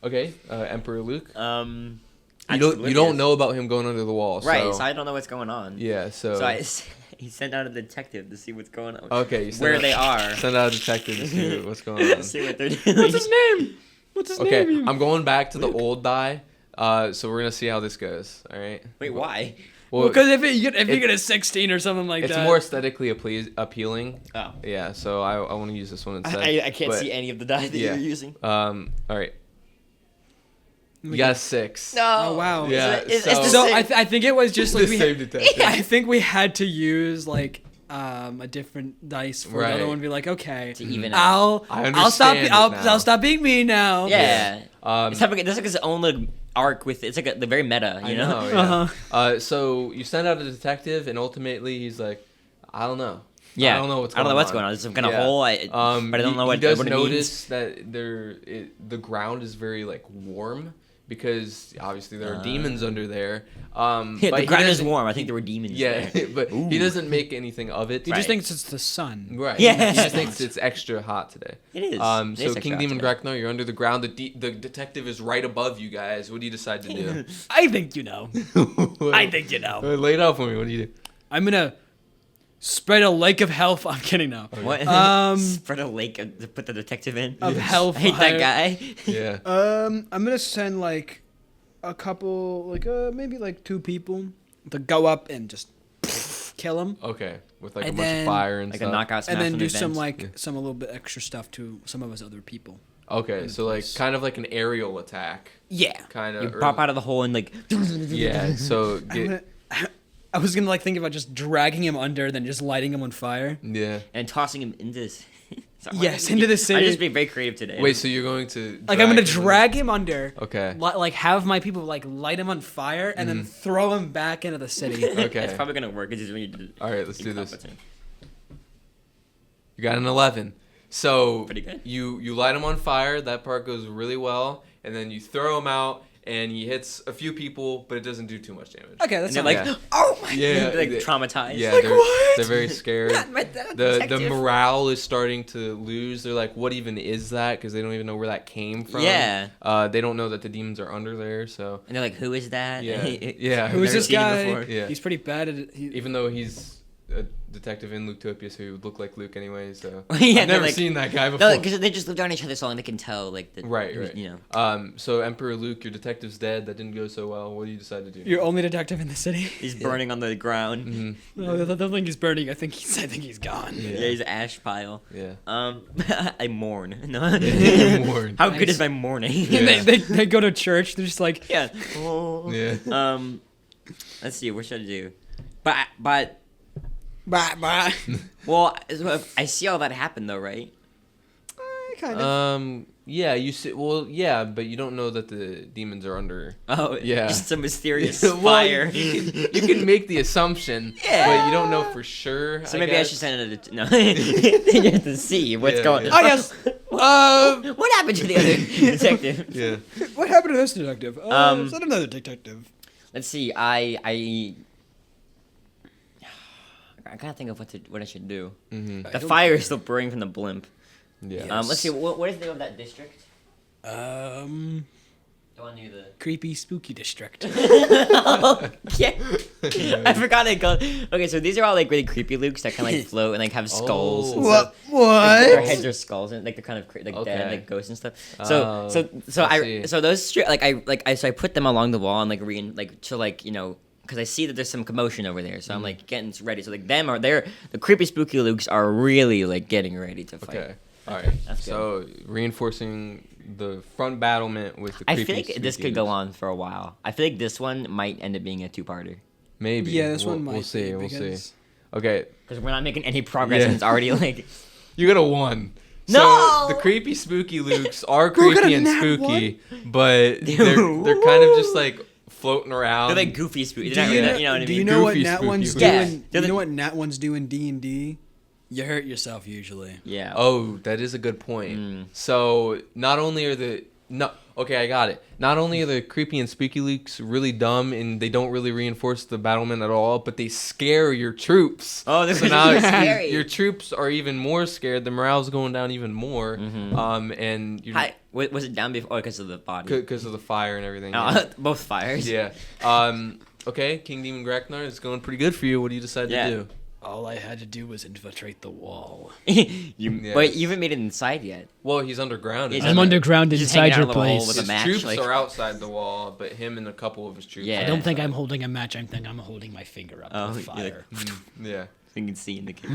Okay. Emperor Luke. I'm You don't know about him going under the wall, Right, so I don't know what's going on. yeah. So. He sent out a detective to see what's going on. Okay. You send Where out- they are. Send out a detective to see what's going on. See what they're doing. What's his name? What's his Okay, name? I'm going back to the old die. So we're gonna see how this goes. All right. Wait, why? Well, Because if you get a 16 or something like it's that, more aesthetically appealing. Oh. Yeah. So I want to use this one instead. I can't But, see any of the die that yeah. you're using. All right. You got a 6. No. Oh, wow. Yeah, It's the so- So same. I think it was just like The we same detective. I think we had to use like a different dice for the Right. other one. Be like, okay, To even out. I'll stop. understand it I'll now. stop being me now. Yeah. Um, There's like his own little arc with it's like the very meta, I you know? know. Yeah. Uh-huh. So you send out a detective, and ultimately he's like, I don't know. Yeah. I don't know what's I don't going know what's on. going on. There's some kind of Yeah. hole, but I don't know what, he does what it notice that the ground is very like warm because obviously there are demons under there. means. But The he ground is doesn't- warm. I think there were demons Yeah, there. but he doesn't make anything of it. He Right. just thinks it's the sun. Right. Yeah. He just thinks it's extra hot today. It is. It So is extra King hot Demon today. Graknar, you're under the ground. The detective is right above you guys. What do you decide to do? I think you know. I think you know. Lay it out for me. What do you do? I'm gonna spread a lake of hell. I'm kidding now. What? Spread a lake to put the detective in. Of I hellfire. hate that guy. Yeah. I'm gonna send like a couple, like maybe like 2 people to go up and just kill him, Okay. With like a And bunch of then- fire and Like stuff. a knockout smash and then from do the some vents. like some a little bit extra stuff to some of his other people. Okay, so like kind of like an aerial attack, Yeah. kind You of. pop out of the hole and like. Yeah. So I'm gonna, I was gonna like think about just dragging him under, then just lighting him on fire. yeah. And tossing him into this. Sorry, Yes, into the I'm city. just being very creative today. Wait, so you're going to Like I'm gonna him in- drag him under. Okay. Like have my people like light him on fire and then throw him back into the city. Okay. It's probably gonna work. It's just when you do. All right, let's do this. incompetent. You got an 11. So Pretty good. you light him on fire. That part goes really well, and then you throw him out, and he hits a few people, but it doesn't do too much damage. Okay, that's And they're not like, Yeah. oh my Yeah, god, like they- traumatized. Yeah, Like, they're, what? they're very scared. Not my dad, The detective. morale is starting to lose. They're like, what even is that? Because they don't even know where that came from. Yeah. They don't know that the demons are under there. So And they're like, who is that? Yeah. Yeah. Who's Never this seen him guy? before. Yeah. He's pretty bad at it. even though he's a detective in Luketopia, so he would look like Luke anyway. So Yeah, I've they're never like- seen that guy before. No, because they just lived on each other so long they can tell, like, the, Right, who's- right. you know. So Emperor Luke, your detective's dead. That didn't go so well. What do you decide to do? You're only detective in the city. He's burning on the ground. Mhm. No, I don't think he's burning. I think he's gone. Yeah. Yeah, he's an ash pile. Yeah. I mourn. No. You mourn. How good Nice. is my mourning? Yeah. They go to church. They're just like, yeah. Yeah. Let's see. What should I do? But bah, bah. well, I see all that happen though, right? Kind of. Yeah. You see. Well, yeah, but you don't know that the demons are under. Oh, Yeah. Just some mysterious Well, fire. you can make the assumption, but you don't know for sure. So maybe I guess. should send it to no. You have to see what's Yeah, going. yeah. Oh yes. What happened to the other detective? Yeah. What happened to this detective? Um, Is that another detective? Let's see. I gotta think of what I should do. Mm-hmm. The fire is still burning from the blimp. Yeah. Let's see. What is the name of that district? The one near the. creepy, spooky district. Yeah. I forgot it called. Okay, so these are all like really creepy Lukes that kind of like float and like have skulls. Oh. And What? stuff. Like, their What? heads are skulls and like they're kind of like Okay. dead, like ghosts and stuff. Oh, So I see. those so I put them along the wall and because I see that there's some commotion over there, so I'm like getting ready. So like the creepy spooky Lukes are really like getting ready to fight. Okay. All right. That's So reinforcing the front battlement with the. I creepy feel like this spooky could go Lukes. on for a while. I feel like this one might end up being a 2-parter. Maybe. Yeah, this We'll- one might. We'll see. be We'll see. because- Okay. Because we're not making any progress Yeah. and it's already like. You got a 1. No! So the creepy spooky Lukes are Who got creepy a and nat spooky, but they're kind of just like floating around. They're like goofy spooky. Do you know, You know what I mean? do you know what Goofy Nat spooky ones do? ones. Yeah. In, you know what Nat ones do in D&D? You hurt yourself usually. Yeah. Oh, that is a good point. Mm. So not only are I got it. Not only are the creepy and spooky Lukes really dumb and they don't really reinforce the battlement at all, but they scare your troops. Oh, they're so now scary. your troops are even more scared. The morale's going down even more. Mm-hmm. And you Was it down before? Oh, because of the body. because of the fire and everything. Yeah. Both fires. Yeah. Okay, King Demon Graknar is going pretty good for you. What do you decide Yeah. to do? All I had to do was infiltrate the wall. Yeah. But you haven't made it inside yet. Well, he's underground. He's I'm underground Just inside hanging out your in a little hole place. with a His match, troops like- are outside the wall, but him and a couple of his troops. Yeah. I are don't think inside. I'm holding a match. I think I'm holding my finger up Oh, to the you're like- fire. Yeah, So you can see in the cave.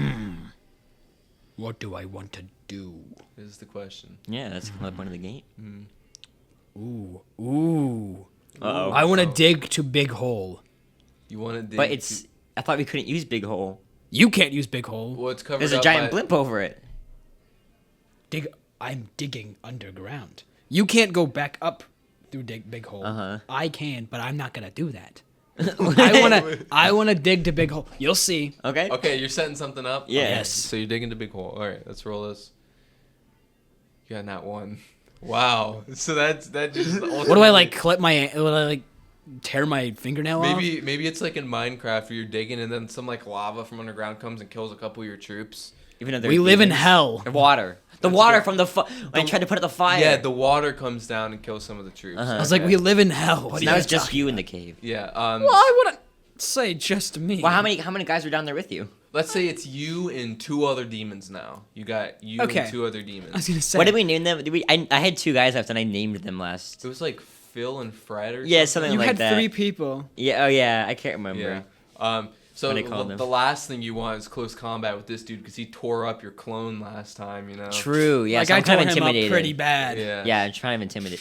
What do I want to do? this is the question. Yeah, that's kind of the point of the game. Ooh. Uh-oh. I want to dig to big hole. You want to dig? But it's. I thought we couldn't use big hole. You can't use big hole. well, it's covered. There's a up giant by, blimp over it. I'm digging underground. You can't go back up through big hole. Uh-huh. I can, but I'm not gonna do that. I wanna dig to big hole. You'll see. Okay. Okay, you're setting something up. Yeah. Okay, Yes. So you're digging the big hole. All right, let's roll this. You got not one. Wow. So that just. What do I like? Clip my? What I like? Tear my fingernail off? Maybe it's like in Minecraft where you're digging and then some like lava from underground comes and kills a couple of your troops. Even though they're We live in demons. hell. The water. The That's water good. from the when I tried to put out the fire. Yeah, the water comes down and kills some of the troops. Uh-huh. I was like, we live in hell. What So are now you it's just talking you in about? the cave. Yeah. Well, I wouldn't say just me. Well, how many guys were down there with you? Let's say it's you and two other demons now. You got you Okay. and two other I was demons. gonna say. What did we name them? I had two guys left and I named them last. It was like Phil and Fred or Yeah, something. something You like had that. 3 people. Yeah. Oh yeah. I can't remember. Yeah. So What do they call them? the last thing you want is close combat with this dude because he tore up your clone last time. You know. True. Yeah. Like so I I'm kind tore of him up intimidated. pretty bad. Yeah. Yeah. I'm trying to intimidate.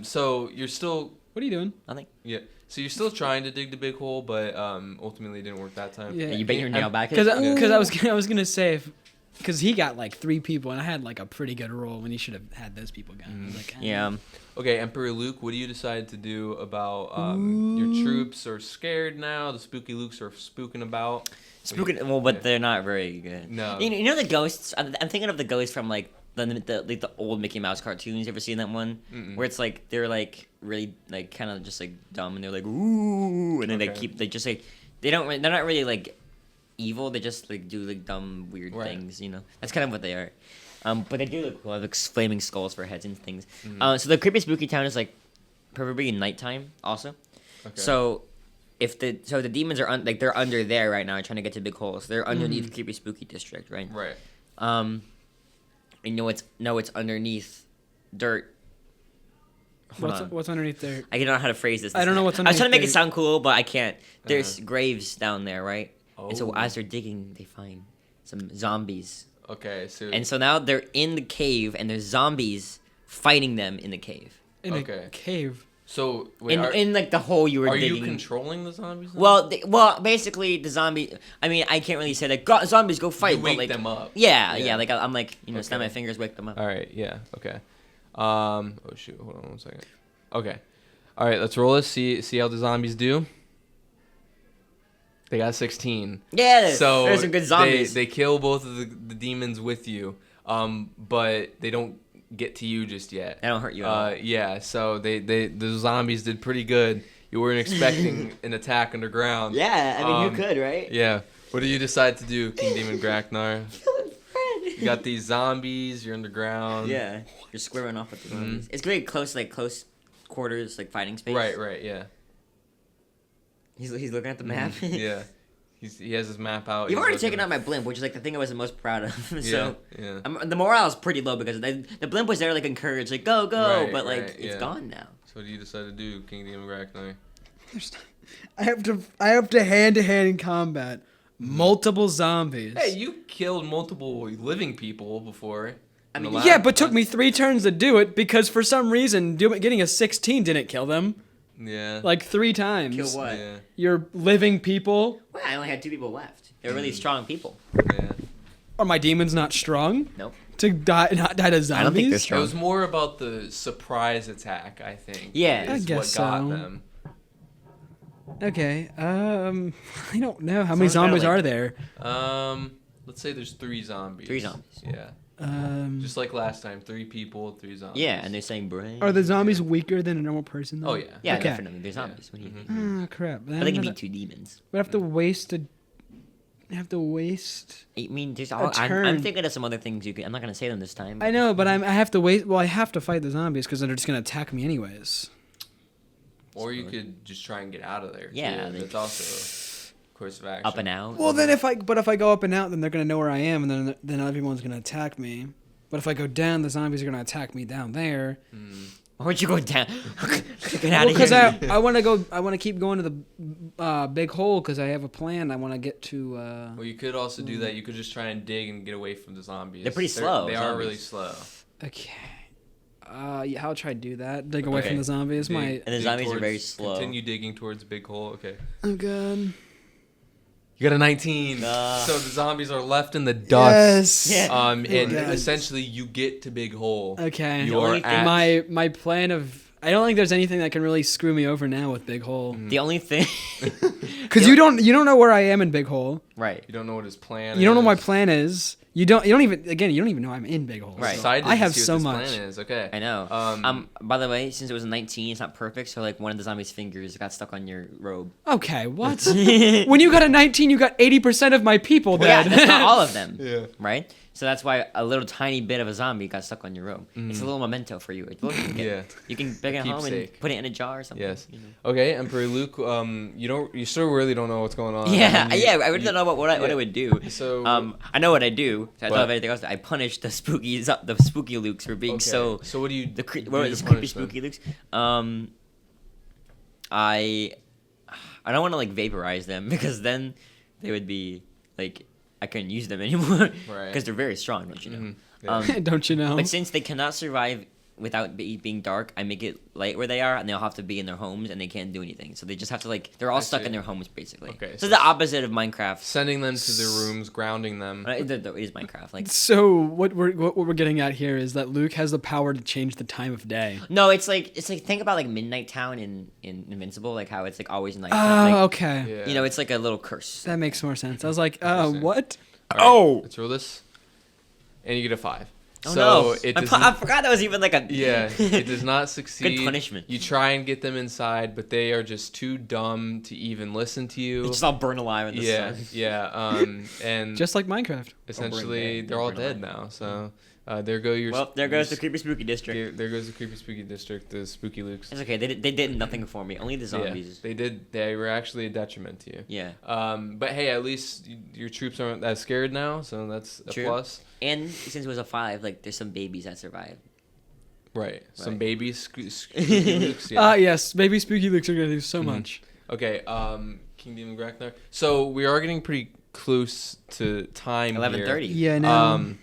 So you're still What are you doing? Nothing. yeah. So you're still trying to dig the big hole, but ultimately it didn't work that time. Yeah. You bent your nail back. Because Yeah. I was gonna say because he got like 3 people and I had like a pretty good roll when he should have had those people go. I was like, Yeah. Okay, Emperor Luke, what do you decide to do about your troops are scared now? The spooky Lukes are spooking about. Spooking. Well, but they're not very good. No. You know the ghosts. I'm thinking of the ghosts from like the old Mickey Mouse cartoons. You ever seen that one? Mm-mm. Where it's like they're like really like kind of just like dumb and they're like ooh, and then Okay. they just like they're not really like evil. They just like do like dumb weird Right. things. You know, that's kind of what they are. But they do look cool. Like flaming skulls for heads and things. Mhm. So the creepy spooky town is like preferably nighttime also. Okay. So if the demons are they're under there right now trying to get to big holes. They're underneath creepy spooky district, right? Right. And it's underneath dirt. Hold on. what's underneath there? I don't know how to phrase this. I don't know what's I was trying to make it underneath sound cool, but I can't. There's graves down there, right? And so Oh. as they're digging, they find some zombies. Okay. So. And so now they're in the cave, and there's zombies fighting them in the cave. In Okay. a cave. So wait, In like the hole you were are digging. you controlling the zombies? Then? Well, basically the zombie. I mean, I can't really say like zombies go fight. you but, wake like, them up. Yeah. Yeah. Like I'm like snap Okay. my fingers, wake them up. All right. Yeah. Okay. Oh shoot. Hold on 1 second. Okay. All right. Let's roll this. See how the zombies do. They got 16. Yeah. So there's some good zombies. They kill both of the demons with you, but they don't get to you just yet. They don't hurt you at all. Yeah. So the zombies did pretty good. You weren't expecting an attack underground. Yeah. I mean, Um, who could, right? Yeah. What do you decide to do, King Demon Graknar? You got these zombies. You're underground. Yeah. You're squaring off with the zombies. It's very close quarters, like fighting space. Right. Yeah. He's looking at the map. Yeah. He has his map out. You've he's already looking. taken out my blimp, which is like the thing I was the most proud of. So Yeah. the morale is pretty low because the blimp was there like encouraged, like go, Right, but like right, it's yeah. gone now. So what do you decide to do, King Demon Graknar? I have to hand in combat multiple zombies. Hey, you killed multiple living people before. I mean, Yeah, but took me 3 turns to do it because for some reason getting a 16 didn't kill them. Yeah. Like 3 times. Kill what? Yeah. You're living people. Well, I only had 2 people left. They're really strong people. Yeah. Are my demons not strong? Nope. To not die to zombies? I don't think they're It strong. was more about the surprise attack, I think. Yeah. I is guess what got so. them. Okay. I don't know how many Someone's zombies gotta, like- are there. Let's say there's 3 zombies. 3 zombies. Yeah. Just like last time, 3 people, 3 zombies. Yeah, and they're saying brain. Are the zombies weaker than a normal person? Though? Oh yeah. Yeah, Okay. definitely. They're zombies. What do you think? Oh crap! But they can beat 2 demons. We have to waste a. Have to waste. I mean, there's A turn. I'm thinking of some other things you can. I'm not gonna say them this time. I know, but I have to wait. Well, I have to fight the zombies because they're just gonna attack me anyways. Or you could just try and get out of there. Yeah, too. they- That's also a course of action. Up and out. Well, then if I go up and out, then they're gonna know where I am, and then everyone's gonna attack me. But if I go down, the zombies are gonna attack me down there. Why would you go down? Get out Well, of because here. I want to go. I want to keep going to the big hole because I have a plan. I want to get to. Well, you could also do that. You could just try and dig and get away from the zombies. They're pretty slow, They are zombies. really slow. Okay. Yeah, I'll try to do that. Dig away Okay. from the zombies. Dig- My. And the dig zombies are towards- very slow. Continue digging towards the big hole. Okay. Oh god. You got a 19. Nah. So the zombies are left in the dust. Yes. Yeah. And Yes. essentially you get to big hole. Okay. You The are only thing- at My plan of. I don't think there's anything that can really screw me over now with Big Hole. The only thing. Because you don't know where I am in Big Hole. Right. You don't know what his plan You don't know is. what my plan is. You don't even know I'm in Big Hole. Right. Excited I to have see what so this much. Plan is. Okay. I know. Um, By the way, since it was a 19, it's not perfect. So like one of the zombies' fingers got stuck on your robe. Okay, what? When you got a 19, you got 80% of my people Well, yeah, dead. that's not all of them. Yeah. Right. So that's why a little tiny bit of a zombie got stuck on your robe. It's a little memento for you. Look, you can, Yeah. you can bring it home and Keepsake. put it in a jar or something. Yes. you know. Okay, Emperor Luke. You still really don't know what's going on. Yeah, I mean, yeah. I really don't know what I yeah. would do. So I know what I do. So I thought What? of anything else. I punish the spooky Lukes for being okay. so So what do you the do what to is creepy punish them? spooky Lukes. I don't want to like vaporize them because then they would be like I couldn't use them anymore because Right. they're very strong, don't you know? Mhm. Yeah. Don't you know? But since they cannot survive without being dark, I make it light where they are, and they'll have to be in their homes, and they can't do anything. So they just have to like they're all I stuck see. in their homes basically. Okay, So so the opposite of Minecraft. Sending them to their rooms, grounding them. It is Minecraft. Like So what we're getting at here is that Luke has the power to change the time of day. no, it's like think about like Midnight Town in Invincible, like how it's like always night. Oh, like, okay. Yeah. You know, it's like a little curse. That makes more sense. I was like, Interesting. what? All right, Oh! let's roll this, and you get a 5. Oh so no! it I does I forgot that was even like a Yeah, it does not succeed. Good punishment. You try and get them inside, but they are just too dumb to even listen to you. It's just all burn alive in the Yeah, sun. yeah. And Just like Minecraft. essentially, dead. they're all Burn dead alive. now. So there go your. Well, there goes the your- creepy spooky district. There goes the creepy spooky district, the spooky Lukes. It's okay. They did nothing for me. Only the Yeah, zombies. they did. They were actually a detriment to you. Yeah. But hey, at least your troops aren't that scared now, so that's a True. plus. And since it was a 5, like there's some babies that survived. Right. Some Right. babies, spooky Lukes. Yeah. Yes, baby spooky Lukes are gonna do so much. Okay, King Demon Graknar. So we are getting pretty close to time 11:30. Yeah, I here. know.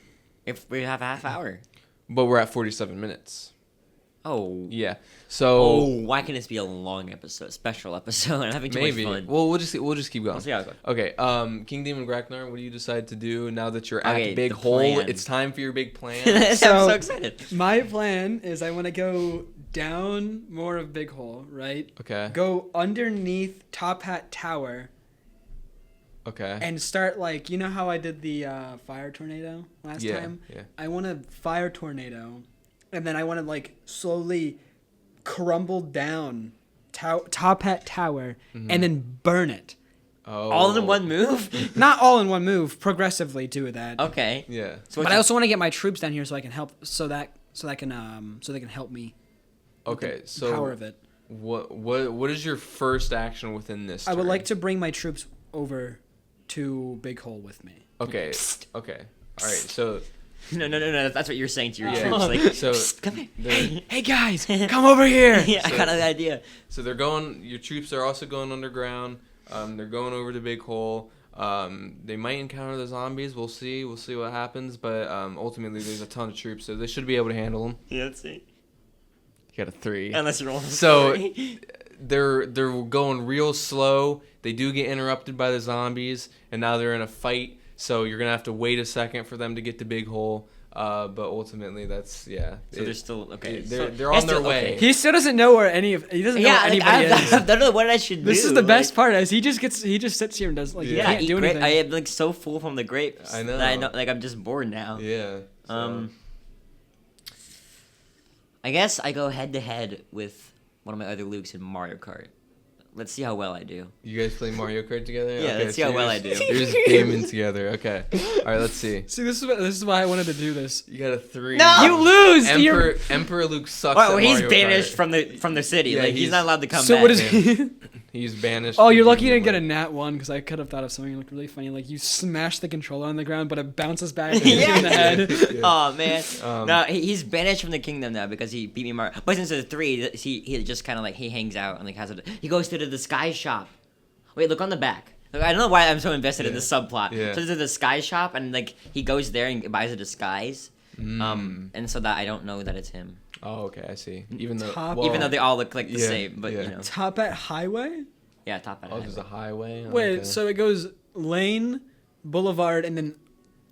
If we have a half hour. But we're at 47 minutes. Oh. Yeah. Oh, So why can this be a long episode, special episode? I'm having too maybe. much fun. Well, we'll just keep going. We'll see how it goes. Okay. King Demon Graknar, what do you decide to do now that you're at Okay, the big the hole? plan. It's time for your big plan. I'm So- so excited. My plan is I want to go down more of Big Hole, right? Okay. Go underneath Top Hat Tower Okay. and start like, you know how I did the fire tornado last Yeah, time? yeah. I want a fire tornado, and then I want to like slowly crumble down Top Hat Tower and then burn it. Oh. All in one move? Not all in one move, progressively do that. Okay. Yeah. So But I also want to get my troops down here so I can help, so they can help me. with Okay. the So power of it. what is your first action within this? I would turn? like to bring my troops over to Big Hole with me. Okay. Okay. All right. So No. That's what you're saying to your Yeah. troops. Like, So "Psst, come here. the- Hey guys, come over here. Yeah, I got the idea. So they're going. Your troops are also going underground. They're going over to Big Hole. They might encounter the zombies. We'll see. We'll see what happens. But ultimately, there's a ton of troops, so they should be able to handle them. Yeah, let's see. You got a 3. Unless you're rolling. So they're going real slow. They do get interrupted by the zombies, and now they're in a fight. So you're gonna have to wait a second for them to get to Big Hole. But ultimately, that's So they're still okay. They're on their way. He still doesn't know where he doesn't know where anybody is. I don't know what I should do. This is the best part. Is he just sits here and does he can't do anything. I am like so full from the grapes. I know. That I know, like I'm just bored now. Yeah. So. I guess I go head to head with one of my other Lukes in Mario Kart. Let's see how well I do. You guys play Mario Kart together? Yeah, okay, let's see how well I do. You're just gaming together. Okay. All right, let's see. See, this is why I wanted to do this. You got a 3. No! You lose. Emperor Luke sucks. Oh, at he's Mario banished Kart. from the city. Yeah, like he's not allowed to come So back. what is he? He's banished. Oh, you're from lucky you didn't the get a game. nat 1 because I could have thought of something that looked really funny. Like you smash the controller on the ground, but it bounces back and hits you in the head. Yeah. Oh man, no, Um, he's banished from the kingdom now because he beat me Mario. But since there's 3, he just kind of like he hangs out and like he goes to the disguise shop. Wait, look on the back. Look, I don't know why I'm so invested in this subplot. Yeah. So there's a disguise shop and like he goes there and buys a disguise. And so that I don't know that it's him. Oh, okay, I see. Even though Even though they all look like the yeah, same, but yeah. you know. Top at highway? Yeah, top hat. Oh, there's a highway. Wait, Okay. so it goes lane, boulevard, and then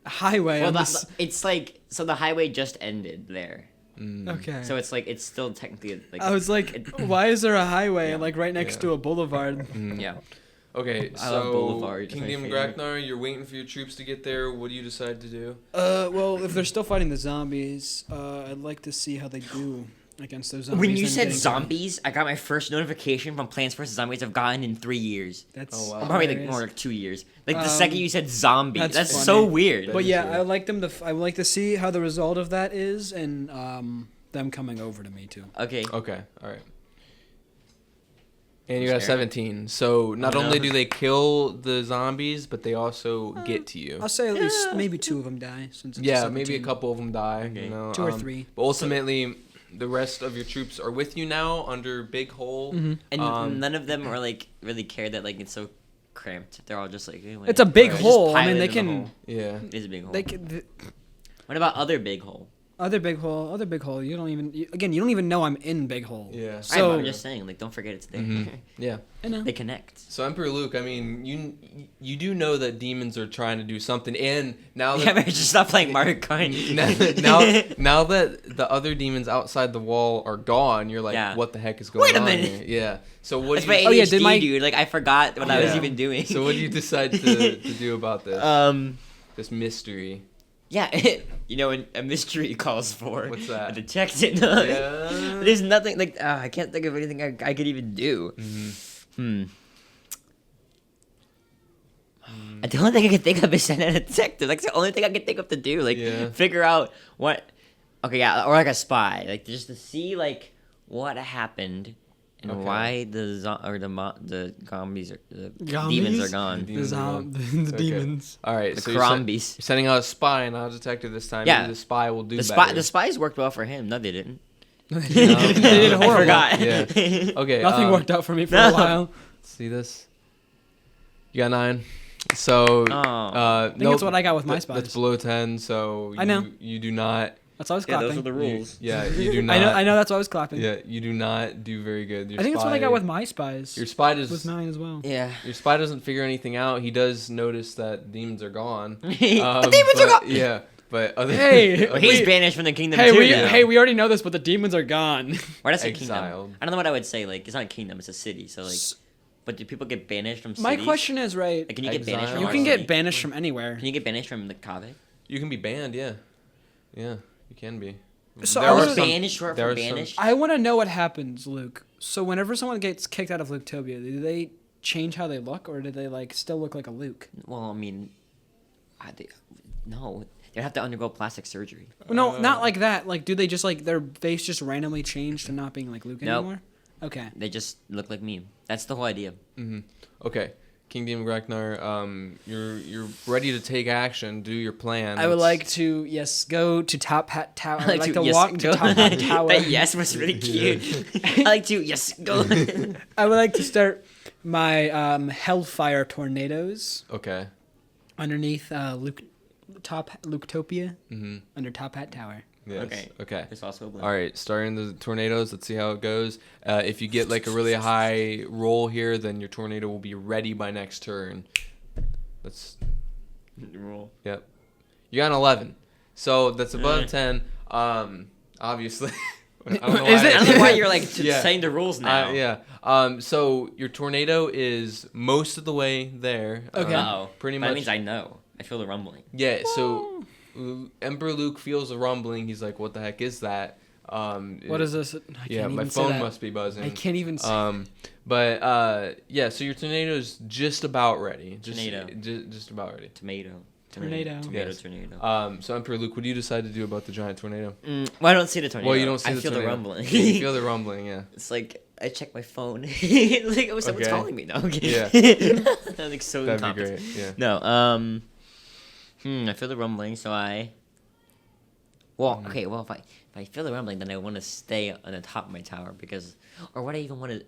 highway. Well, on this. it's like so the highway just ended there. Okay. So it's like it's still technically like I was like, why is there a highway like right next Yeah. to a boulevard? yeah. Okay, I love so Boulevard, it's my Kingdom favorite. Graknar, you're waiting for your troops to get there. What do you decide to do? Well, if they're still fighting the zombies, I'd like to see how they do against those zombies. When you and said getting to- zombies, I got my first notification from Plants vs Zombies I've gotten in 3 years. That's Oh, wow. Or probably like hilarious. more like 2 years. Like the second you said zombie, that's that's funny. so weird. But yeah, That is I would like them to. I would like to see how the result of that is, and them coming over to me too. Okay. Okay, all right. And you got a Scared. 17. So not Oh, no. only do they kill the zombies, but they also get to you. I'll say at least maybe 2 of them die. Since it's Yeah, maybe a 17. couple of them die. Okay. You know, 2 or 3. But ultimately, the rest of your troops are with you now under Big Hole. And none of them are like really care that like it's so cramped. They're all just like It's a big Just hole. I pilot mean, they into the can. hole. Yeah. It is a big hole. They can. What about other big hole? Other big hole. You don't even. You don't even know I'm in big hole. Yeah. So I'm just saying, like, don't forget it's there. Yeah. I know. They connect. So Emperor Luke, I mean, you do know that demons are trying to do something, and now Yeah, that man, just stop playing Mario Kart. now that the other demons outside the wall are gone, you're like, Yeah. what the heck is going Wait a on minute. here? Yeah. So what That's do my you? ADHD, Oh, yeah, did my- dude. Like, I forgot what I was Yeah. even doing. So what do you decide to do about this? This mystery. Yeah, you know, a mystery calls for What's that? a detective. Yeah. There's nothing like I can't think of anything I could even do. The only thing I can think of is send a detective. Like, it's the only thing I can think of to do. Like, Yeah. figure out what. Okay, yeah, or like a spy. Like, just to see like what happened and Okay. why the zombies are the Gombies? demons are gone. The Okay. demons. All right. The so Crombies. you're sending out a spy and not a detective this time. Yeah. Maybe the spy will do The better. spies worked well for him. No, they didn't. No, They did no. horrible. I forgot. Yeah. Okay. Nothing worked out for me for no. a while. See this? You got 9. So Oh. I think it's what I got with my spies. That's below 10. So I know. you do not. That's why I was clapping. rules. Yeah, you do not. I know. That's why I was clapping. Yeah, you do not do very good. Your I think that's what I spy- got with my spies. Your spy does. was 9 as well. Yeah. Your spy doesn't figure anything out. He does notice that demons are gone. The demons are gone. Yeah, but other. Hey, Well, he's we- banished from the kingdom Hey, too we now. we already know this, but the demons are gone. Why does it Exiled. kingdom? I don't know what I would say. Like, it's not a kingdom; it's a city. So, like, but do people get banished from cities? My question is right. Like, can you get banished Exile. from You our can city? get banished from anywhere. Can you get banished from the Kave? You can be banned. Yeah, yeah, you can be. So There I are was- Or some- banished or there from are some- banished? I want to know what happens, Luke. So whenever someone gets kicked out of Luketopia, do they change how they look, or do they like still look like a Luke? Well, I mean, no, they'd have to undergo plastic surgery. No, not like that. Like, do they just like their face just randomly change to not being like Luke Nope. anymore? Okay. They just look like me. That's the whole idea. Okay, Kingdom Ragnar. You're ready to take action. Do your plan. I would Let's- like to go to Top Hat Tower. I would like to yes, walk go. to Top Hat Tower. That yes was really cute. I like to yes go. I would like to start my Hellfire tornadoes Okay. underneath Luketopia under Top Hat Tower. Yes. Okay. Okay. There's also a blue. All right, starting the tornadoes. Let's see how it goes. If you get like a really high roll here, then your tornado will be ready by next turn. Let's. Roll. Yep. You got an 11. So that's above 10. Obviously. I don't know Is why it- I don't know why you're like Yeah. saying the rules now. Yeah. So your tornado is most of the way there. Okay. Uh-oh. Pretty That much. means I know. I feel the rumbling. Yeah. So Emperor Luke feels a rumbling. He's like, "What the heck is that?" What is this? I can't Yeah, my even say phone that. must be buzzing. I can't even say. Yeah. So your tornado's just about ready. Tornado. Just about ready. Tomato. Tornado. Tomato. Yes. Tornado. So Emperor Luke, what do you decide to do about the giant tornado? Well, I don't see the tornado. Well, you don't see I the feel tornado. the rumbling. You feel the rumbling, yeah. It's like I check my phone. Like, oh, someone's Okay. calling me. No, okay. Yeah. That's like so That'd be incompetent. great. Yeah. No. I feel the rumbling, so I. Well, okay. Well, if I feel the rumbling, then I want to stay on the top of my tower because, or what I even want to.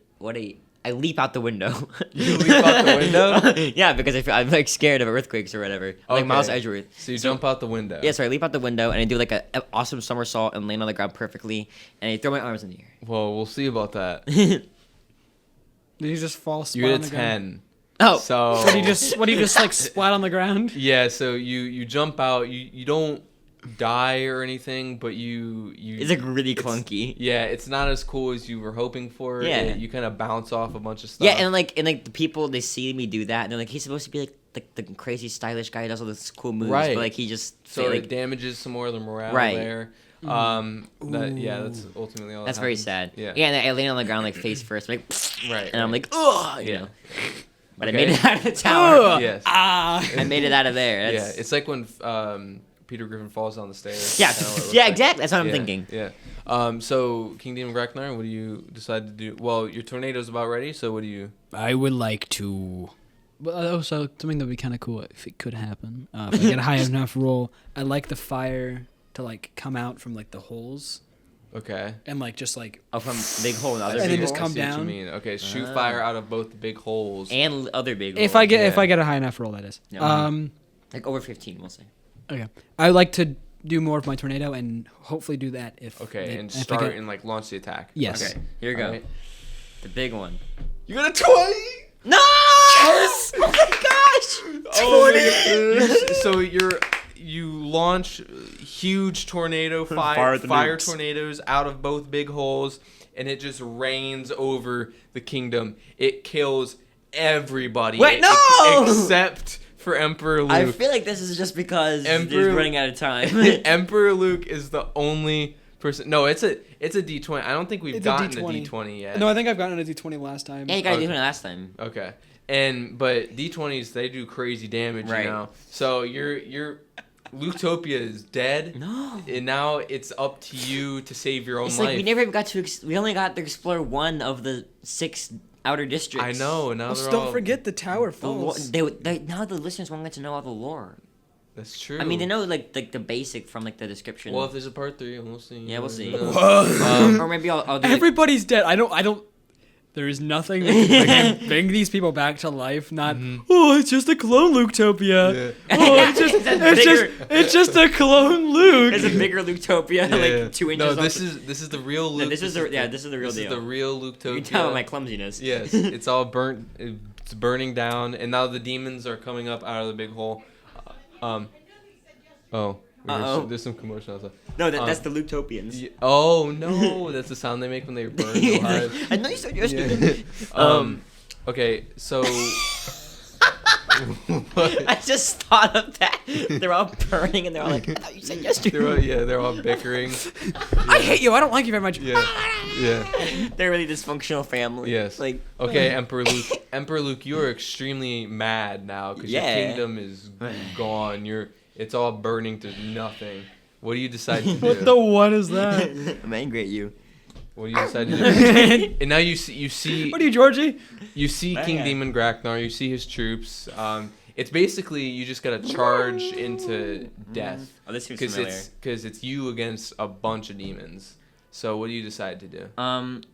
I leap out the window. You leap out the window? Yeah, because I'm like scared of earthquakes or whatever. Like Miles Okay. Edgeworth. So you jump out the window. Yeah, so I leap out the window and I do like an awesome somersault and land on the ground perfectly, and I throw my arms in the air. Well, we'll see about that. Did you just fall? Splat You're on at the ground? 10. Oh, So What do you just like splat on the ground? yeah, so you jump out. You don't die or anything, but you it's like really clunky. Yeah, it's not as cool as you were hoping for. Yeah. You kind of bounce off a bunch of stuff. Yeah, and like the people they see me do that, and they're like, he's supposed to be like the crazy stylish guy who does all this cool moves, Right. but like he just so like it damages some more of the morale Right. there. That's ultimately all. that's that very happens. sad. Yeah. and I land on the ground like face first, like, Right. and I'm like, ugh, you Yeah. know. But Okay. I made it out of the tower. Yes. I made it out of there. Yeah, That's, it's like when Peter Griffin falls down the stairs. yeah, Kinda what it looks yeah, like. exactly. That's what I'm Yeah, thinking. Yeah. So King Demon Ragnar, what do you decide to do? Well, your tornado's about ready. So what do you? I would like to. But also something that would be kind of cool if it could happen. If I get a high enough roll, I'd like the fire to like come out from like the holes Okay. and like just like Oh, from big hole and other And big then just hole? come I see what down. you mean. Okay, shoot Ah. fire out of both the big holes. and other big If holes. I get Yeah. a high enough roll, that is. Yeah. like over 15, we'll say. Okay. I would like to do more of my tornado and hopefully do that if. Okay, and if I start get- and like launch the attack. Yes. Okay. Here we go. Alright. The big one. You got a 20. No! Yes! Oh my gosh! Oh my God. So you launch huge tornado Fire the fire nukes. tornadoes out of both big holes, and it just rains over the kingdom. It kills everybody. Wait, no! Except for Emperor Luke. I feel like this is just because Emperor- he's running out of time. Emperor Luke is the only person. No, it's a D20. I don't think we've It's a gotten D20. a D20 yet. No, I think I've gotten a D20 last time. Yeah, you gotta do Okay. it last time. Okay. But D20s, they do crazy damage, Right. you know. So your Luketopia is dead. No. And now it's up to you to save your own It's life. like we never even got to. We only got to explore one of the 6 outer districts. I know. Now Well, they're don't all, forget the tower The lo- falls. they now the listeners won't get to know all the lore. That's true. I mean, they know like the basic from like the description. Well, if there's a part 3, we'll see. Yeah, we'll see. Um, or maybe I'll do it. Everybody's dead. I don't. There is nothing that can bring these people back to life. Not. Oh, it's just a clone Luketopia. Yeah. Oh, it's just a clone Luke. There's a bigger Lutopia, Yeah. like 2 inches. No, off this the- is the real Luke. No, this is the real This deal. is the real Luketopia. You can tell by my clumsiness. Yes, it's all burnt. It's burning down, and now the demons are coming up out of the big hole. Uh-oh. There's some commotion outside. No, that's the Lutopians. Oh no, that's the sound they make when they burn alive. I know you said yesterday. Yeah. Okay, so. I just thought of that. They're all burning and they're all like, I thought you said yesterday. They're all bickering. I hate you. I don't like you very much. Yeah, yeah. They're a really dysfunctional family. Yes. Like, Okay, Emperor Luke. Emperor Luke, you are extremely mad now because Yeah. your kingdom is gone. It's all burning to nothing. What do you decide to do? What the what is that? I'm angry at you. What do you decide to do? And now you see What are you, Georgie? you see King Yeah. Demon Ragnar. You see his troops. It's basically you just gotta charge into death Oh, this seems because familiar. it's you against a bunch of demons. So what do you decide to do? And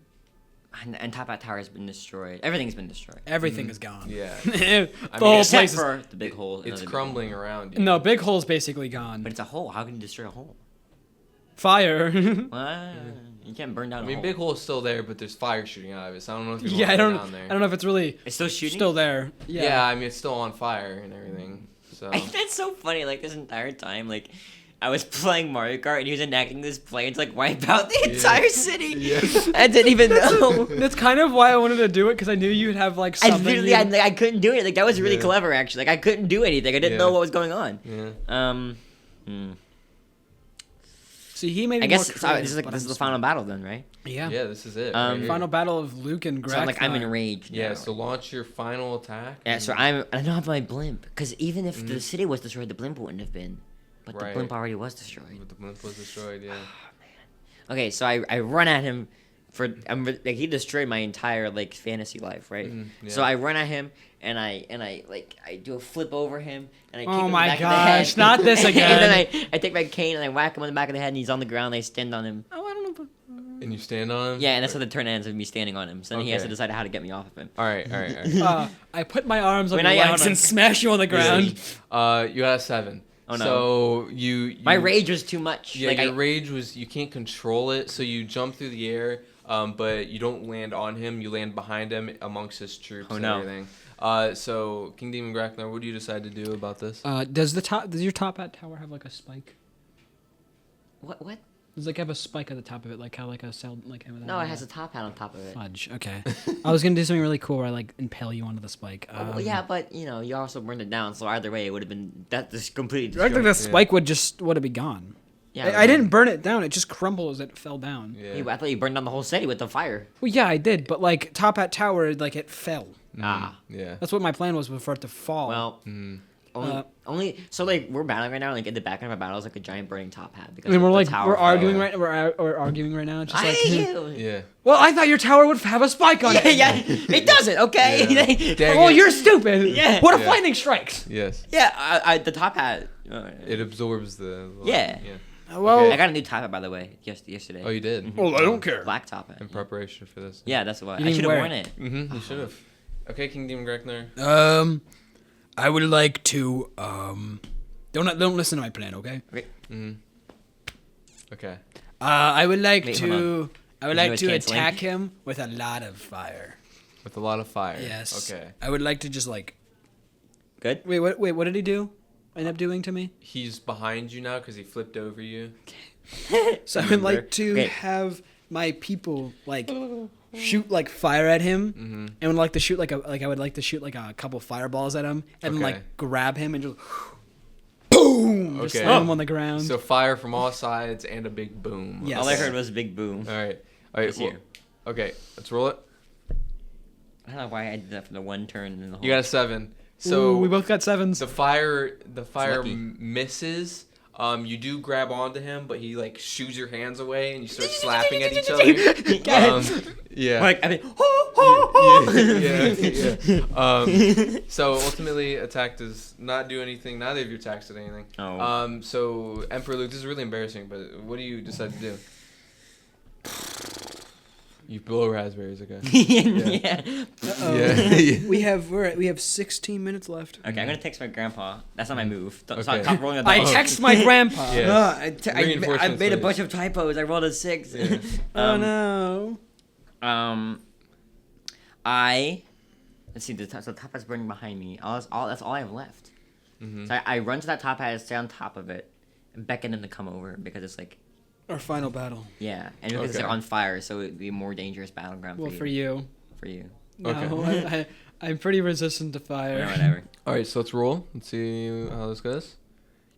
Top Hat Tower has been destroyed. Everything's been destroyed. Everything is gone. Yeah. the I whole mean, place Except is. for the big hole. It's another big crumbling around you. No, big hole's basically gone. But it's a hole. How can you destroy a hole? Fire. You can't burn down I a mean, hole. big hole is still there, but there's fire shooting out of it. So I don't know if you're Yeah, I going don't. down there. I don't know if it's really It's still shooting? still there. Yeah. I mean it's still on fire and everything. So That's so funny. Like, this entire time, like, I was playing Mario Kart and he was enacting this plane to like wipe out the entire city. Yeah. I didn't even know. That's kind of why I wanted to do it because I knew you'd have like something. I couldn't do it. Like that was really clever actually. Like I couldn't do anything. I didn't know what was going on. Yeah. See, he made. I guess this creative, is like but this I'm is the smart. final battle then, right? Yeah. Yeah, this is it. Final battle of Luke and Greg. So I'm enraged. Yeah, now. so launch your final attack. Yeah, so I don't have my blimp because even if the city was destroyed, the blimp wouldn't have been. But the blimp already was destroyed. But the blimp was destroyed. Yeah. Okay, so I run at him he destroyed my entire like fantasy life, right? Yeah. So I run at him and I do a flip over him and I kick him Oh in the my back gosh! of the head. Not this again. And then I take my cane and I whack him on the back of the head and he's on the ground and I stand on him. Oh, I don't know. And you stand on him. Yeah, and that's how the turn ends with me standing on him. So then he has to Okay. decide how to get me off of him. All right. I put my arms on Wait, your yeah, legs hold on. and smash you on the ground. You got a 7. Oh, no. So you My rage was too much. Yeah, like your rage was you can't control it, so you jump through the air, but you don't land on him. You land behind him amongst his troops and everything. So King Demon Graknar, what do you decide to do about this? Does your top hat tower have like a spike? What? Does it like have a spike at the top of it, like how like a cell like? No, it has a top hat on top of it. Fudge. Okay. I was gonna do something really cool where I like impale you onto the spike. Well, yeah, but you also burned it down, so either way, it would have been that just completely I think destroyed. the spike would have been gone. Yeah, I didn't burn it down. It just crumbled as it fell down. Yeah. I thought you burned down the whole city with the fire. Well, yeah, I did, but like top hat tower, like it fell. Yeah. That's what my plan was for it to fall. Well, only so like we're battling right now. Like in the background of our battle is like a giant burning top hat. Because and we're the like tower we're fell. arguing right. We're arguing right now. Just I like, hate you. Yeah. well, I thought your tower would have a spike on it. Yeah, it doesn't. Okay. Yeah. Dang Well, it. you're stupid. Yeah. What if Yeah. lightning strikes? Yes. Yeah, the top hat. It absorbs the. Yeah. Well, Okay. I got a new top hat by the way yesterday. Oh, you did. well, I don't care. Black top hat. In preparation for this. Yeah, that's why You I didn't should have wear worn it. it. Mm-hmm. You should have. Okay, King Demon Graknar. I would like to don't listen to my plan, okay? Okay. I would like Wait, hold to There's no canceling. attack him with a lot of fire. With a lot of fire. Yes. Okay. I would like to just like Good. wait, what did he do? End up doing to me? He's behind you now because he flipped over you. So I would like to Okay. have my people like shoot like fire at him, and would like to shoot I would like to shoot like a couple fireballs at him, and Okay. like grab him and just boom, just Okay. slam him on the ground. So fire from all sides and a big boom. Yes. All I heard was big boom. All right. All right. This Well, here. okay. Let's roll it. I don't know why I did that for the one turn and the whole. You got a 7. So Ooh, we both got 7s. the fire lucky. misses. You do grab onto him, but he like shoos your hands away and you start slapping at each other. Yeah. Like I mean, yeah. So ultimately, attack does not do anything. Neither of your attacks did anything. Oh. So Emperor Luke, this is really embarrassing, but what do you decide to do? You blow raspberries, okay? yeah. Yeah. we have 16 minutes left. Okay, I'm gonna text my grandpa. That's not my move. Okay. Stop rolling the I dice. text my grandpa. Yes. I Reinforcements, made a please. bunch of typos. I rolled a 6. Yeah. Oh no. Let's see. The top hat's burning behind me. That's all I have left. Mhm. So I run to that top hat and stay on top of it, and beckon him to come over because it's like Our final battle. yeah, and because it's Okay. like on fire, so it'd be a more dangerous battleground. Well, for you. for you. For you. No, Okay. I'm pretty resistant to fire. No, whatever. All right, so let's roll. Let's see how this goes.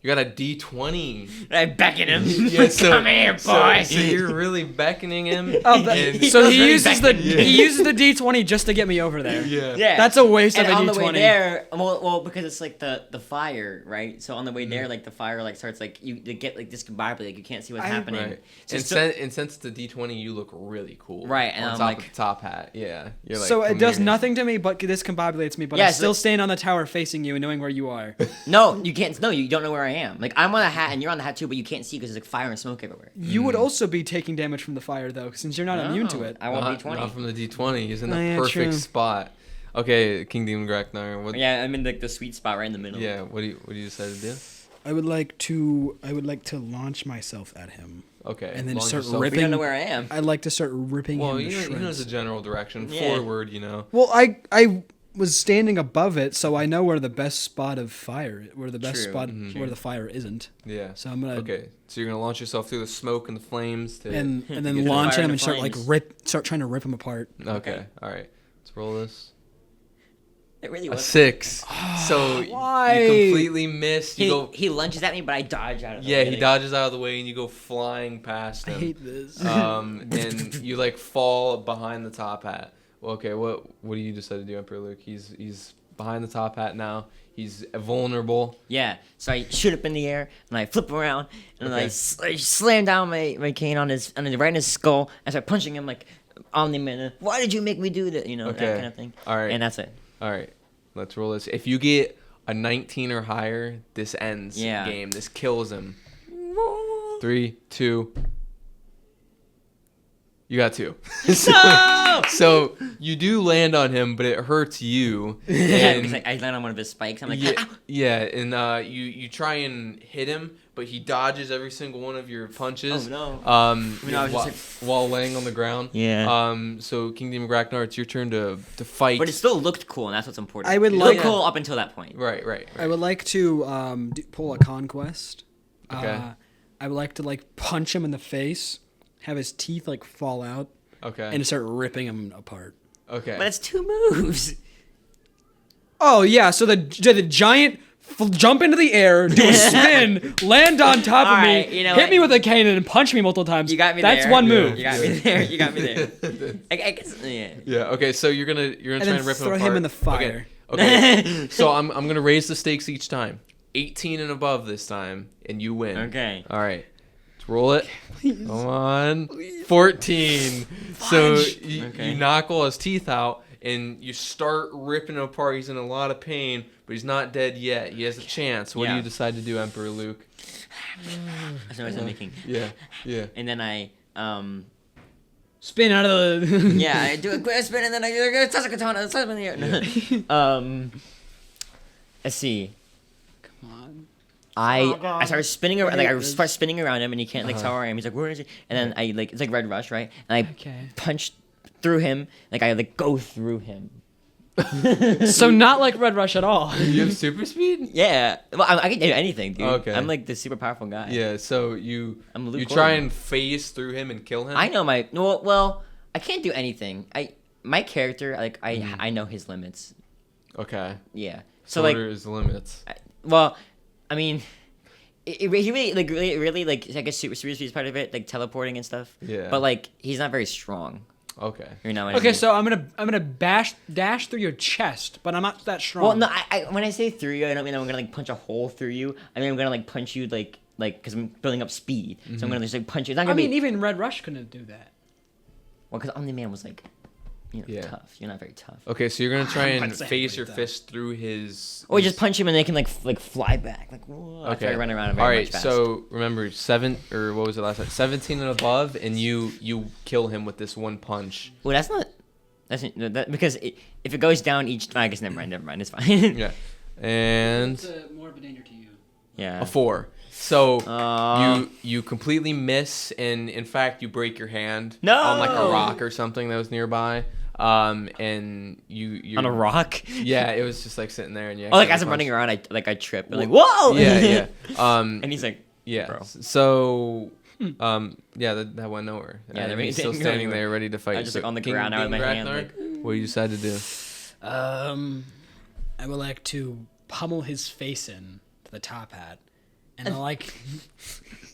You got a D20. I beckon him. Yeah, so, Come here, boy. So you're really beckoning him. Oh, and- so feels he very uses the beckoned. he uses the D20 just to get me over there. yeah. Yeah, That's a waste and of a on D20. the way there, well, because it's like the fire, right? So on the way there, like the fire like starts like you get like discombobulated, like you can't see what's happening. Right. So, And since it's the D20, you look really cool. Right, and on I'm top like- of the top hat. Yeah. You're like, So it come does here. nothing to me, but discombobulates me. But Yeah, I'm so still like- staying on the tower, facing you and knowing where you are. no, you can't. No, you don't know where I am. Like I'm on a hat and you're on the hat too, but you can't see because there's like fire and smoke everywhere. You would also be taking damage from the fire, though, since you're not immune to No, it. I want Not, D20. not from the D20. He's in the Oh, yeah, perfect true. spot. Okay, King Demon Graknar. What? Yeah, I'm in like the sweet spot right in the middle. Yeah. What do you decide to do? I would like to launch myself at him, Okay. and then launch start yourself- We ripping. don't know where I am. I'd like to start ripping Well, him to he knows shreds. the general direction. Yeah. Forward, you know. Well, was standing above it, so I know where the best spot of fire, where the best True. spot where the fire isn't. Yeah. So I'm gonna Okay. So you're gonna launch yourself through the smoke and the flames to. and Get then the launch fire him into and flames. start trying to rip him apart. Okay. All right. Let's roll this. It really A was. 6. So Why? you completely miss. You go. He lunges at me, but I dodge out of the Yeah, way. he dodges out of the way, and you go flying past I him. hate this. And you like fall behind the top hat. Well, okay, what do you decide to do, Emperor Luke? He's behind the top hat now. He's vulnerable. Yeah, so I shoot up in the air and I flip around and Okay. I slam down my cane on his right in his skull and start punching him like Omni-Man. Why did you make me do that? You know, Okay. that kind of thing. All right. And that's it. All right, let's roll this. If you get a 19 or higher, this ends Yeah. the game. This kills him. 3, 2. You got 2. No! So you do land on him, but it hurts you. Yeah, And because I land on one of his spikes. I'm like, yeah, "Ah!" yeah, and you try and hit him, but he dodges every single one of your punches. Oh, no. I was just while laying on the ground. Yeah. So King Demon Ragnar, it's your turn to fight. But it still looked cool, and that's what's important. I would it like- looked cool up until that point. right. I would like to pull a conquest. Okay. I would like to like punch him in the face, have his teeth like fall out, Okay. and start ripping him apart. Okay. But it's 2 moves. Oh yeah, so the giant jump into the air, do a spin, land on top of me, Alright, you know hit what? me with a cane, and punch me multiple times. You got me That's there. one Yeah. move. You got me there. You got me there. I guess, yeah. Yeah. Okay. So you're gonna And try then and rip throw him him apart. in the fire. Okay. So I'm gonna raise the stakes each time. 18 and above this time, and you win. Okay. All right. Let's roll it. Come on. 14. So Okay. you knock all his teeth out, and you start ripping him apart. He's in a lot of pain, but he's not dead yet. He has a chance. What do Yeah. you decide to do, Emperor Luke? That's the noise I'm making. Yeah. And then I, Spin out of the. yeah, I do a quick spin and then I toss a katana, toss it in the air. Let's see. Come on. I started spinning around, like I This- start spinning around him, and he can't like tell where I am. He's like, "Where is he?" And then I like it's like Red Rush, right? And I Okay. punch through him, like I like go through him. So not like Red Rush at all. You have super speed? Yeah, well, I can do anything, dude. Okay. I'm like the super powerful guy. Yeah. So you I'm Luke you try Gordon. and phase through him and kill him. I know my well, I can't do anything. My character, like I know his limits. Okay. Yeah. So So like, what are his limits? well, I mean, he really like I guess super speed is part of it, like teleporting and stuff. Yeah. But like he's not very strong. Okay. You know. What I Okay, mean? so I'm gonna dash through your chest, but I'm not that strong. Well, no, I when I say through you, I don't mean I'm gonna like punch a hole through you. I mean I'm gonna like punch you like because I'm building up speed. So I'm gonna just like punch you. It's not I gonna mean, be even Red Rush couldn't do that. well because Omni-Man was like, Yeah. tough. You're not very tough. Okay, so you're gonna try I'm about and to say face I'm your pretty fist through his. Or just punch him and they can like fly back. Like whoa, after I run around very All right. much fast. So remember, what was it last time? 17 and above, and you kill him with this one punch. well, that's not. Because if it goes down each. I guess never mind. It's fine. Yeah. And more of a danger to you. Yeah. a 4. So Aw. you completely miss, and in fact you break your hand No! on like a rock or something that was nearby. And you On a rock. Yeah, it was just like sitting there, and you. Oh, like as accidentally I'm running punched. around, I trip. I'm like whoa. Yeah. And he's like, Yeah. Bro. So, yeah, that went nowhere. Yeah, And that he's didn't still go standing anywhere. there, ready to fight. I was just, So like, on the King ground out with my hand, Ragnar, what do you decide to do? I would like to pummel his face in to the top hat, and I like.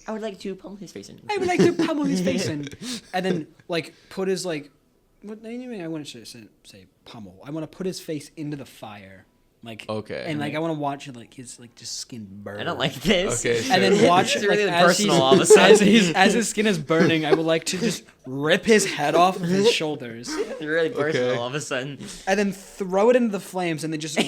I would like to pummel his face in. I would like to pummel his face in, and then like put his like. What anyway? I want to say pummel. I want to put his face into the fire, like. Okay. And like I want to watch it, like his like just skin burn. I don't like this. Okay. And then watch It's it, really like, as personal he's- all of a sudden. as his skin is burning. I would like to just rip his head off of his shoulders, It's really personal Okay. all of a sudden. and then throw it into the flames, and then just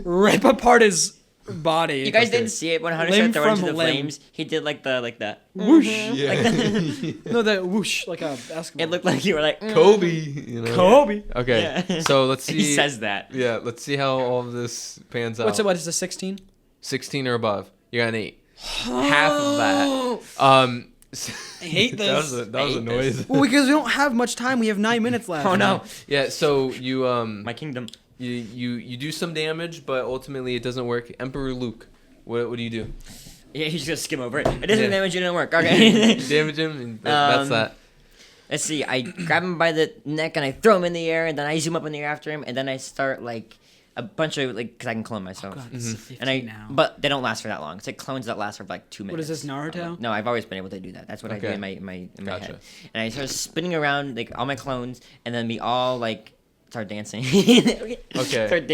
rip apart his body. You guys Okay. didn't see it when Hunter Limb started throwing from into the limb. flames. He did like that. whoosh. Yeah. No, that whoosh like a basketball. It looked like you were like Kobe. You know. Kobe. Okay. Yeah. So let's see. He says that. Yeah. Let's see how all of this pans out. What is a 16? 16 or above. You got an 8. Half of that. I hate That was this. a, that was a noise. Well, because we don't have much time. We have 9 minutes left. Oh no, Yeah. So you my kingdom. You do some damage, but ultimately it doesn't work. Emperor Luke, what do you do? Yeah, he's just gonna skim over it. It doesn't damage. It didn't work. Okay. Damage him. And that's that. Let's see. I grab him by the neck and I throw him in the air, and then I zoom up in the air after him, and then I start like a bunch of because I can clone myself. God, this is 50 And now. but they don't last for that long. It's like clones that last for like 2 minutes. What is this, Naruto? No, I've always been able to do that. That's what I do Okay. in my Gotcha. head. And I start spinning around like all my clones, and then we all like start dancing. Okay. Start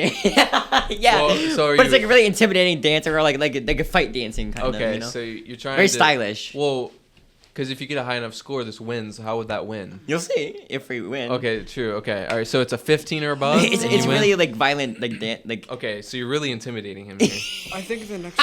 yeah. Well, so but it's like a really intimidating dance, or like a fight dancing kind of. Okay, You know? so you're trying Very to... stylish. Well, because if you get a high enough score, this wins. How would that win? You'll see if we win. Okay, true. Okay, all right. So it's a 15 or above. it's and you win? really like violent, like Okay, so you're really intimidating him here. I think the next.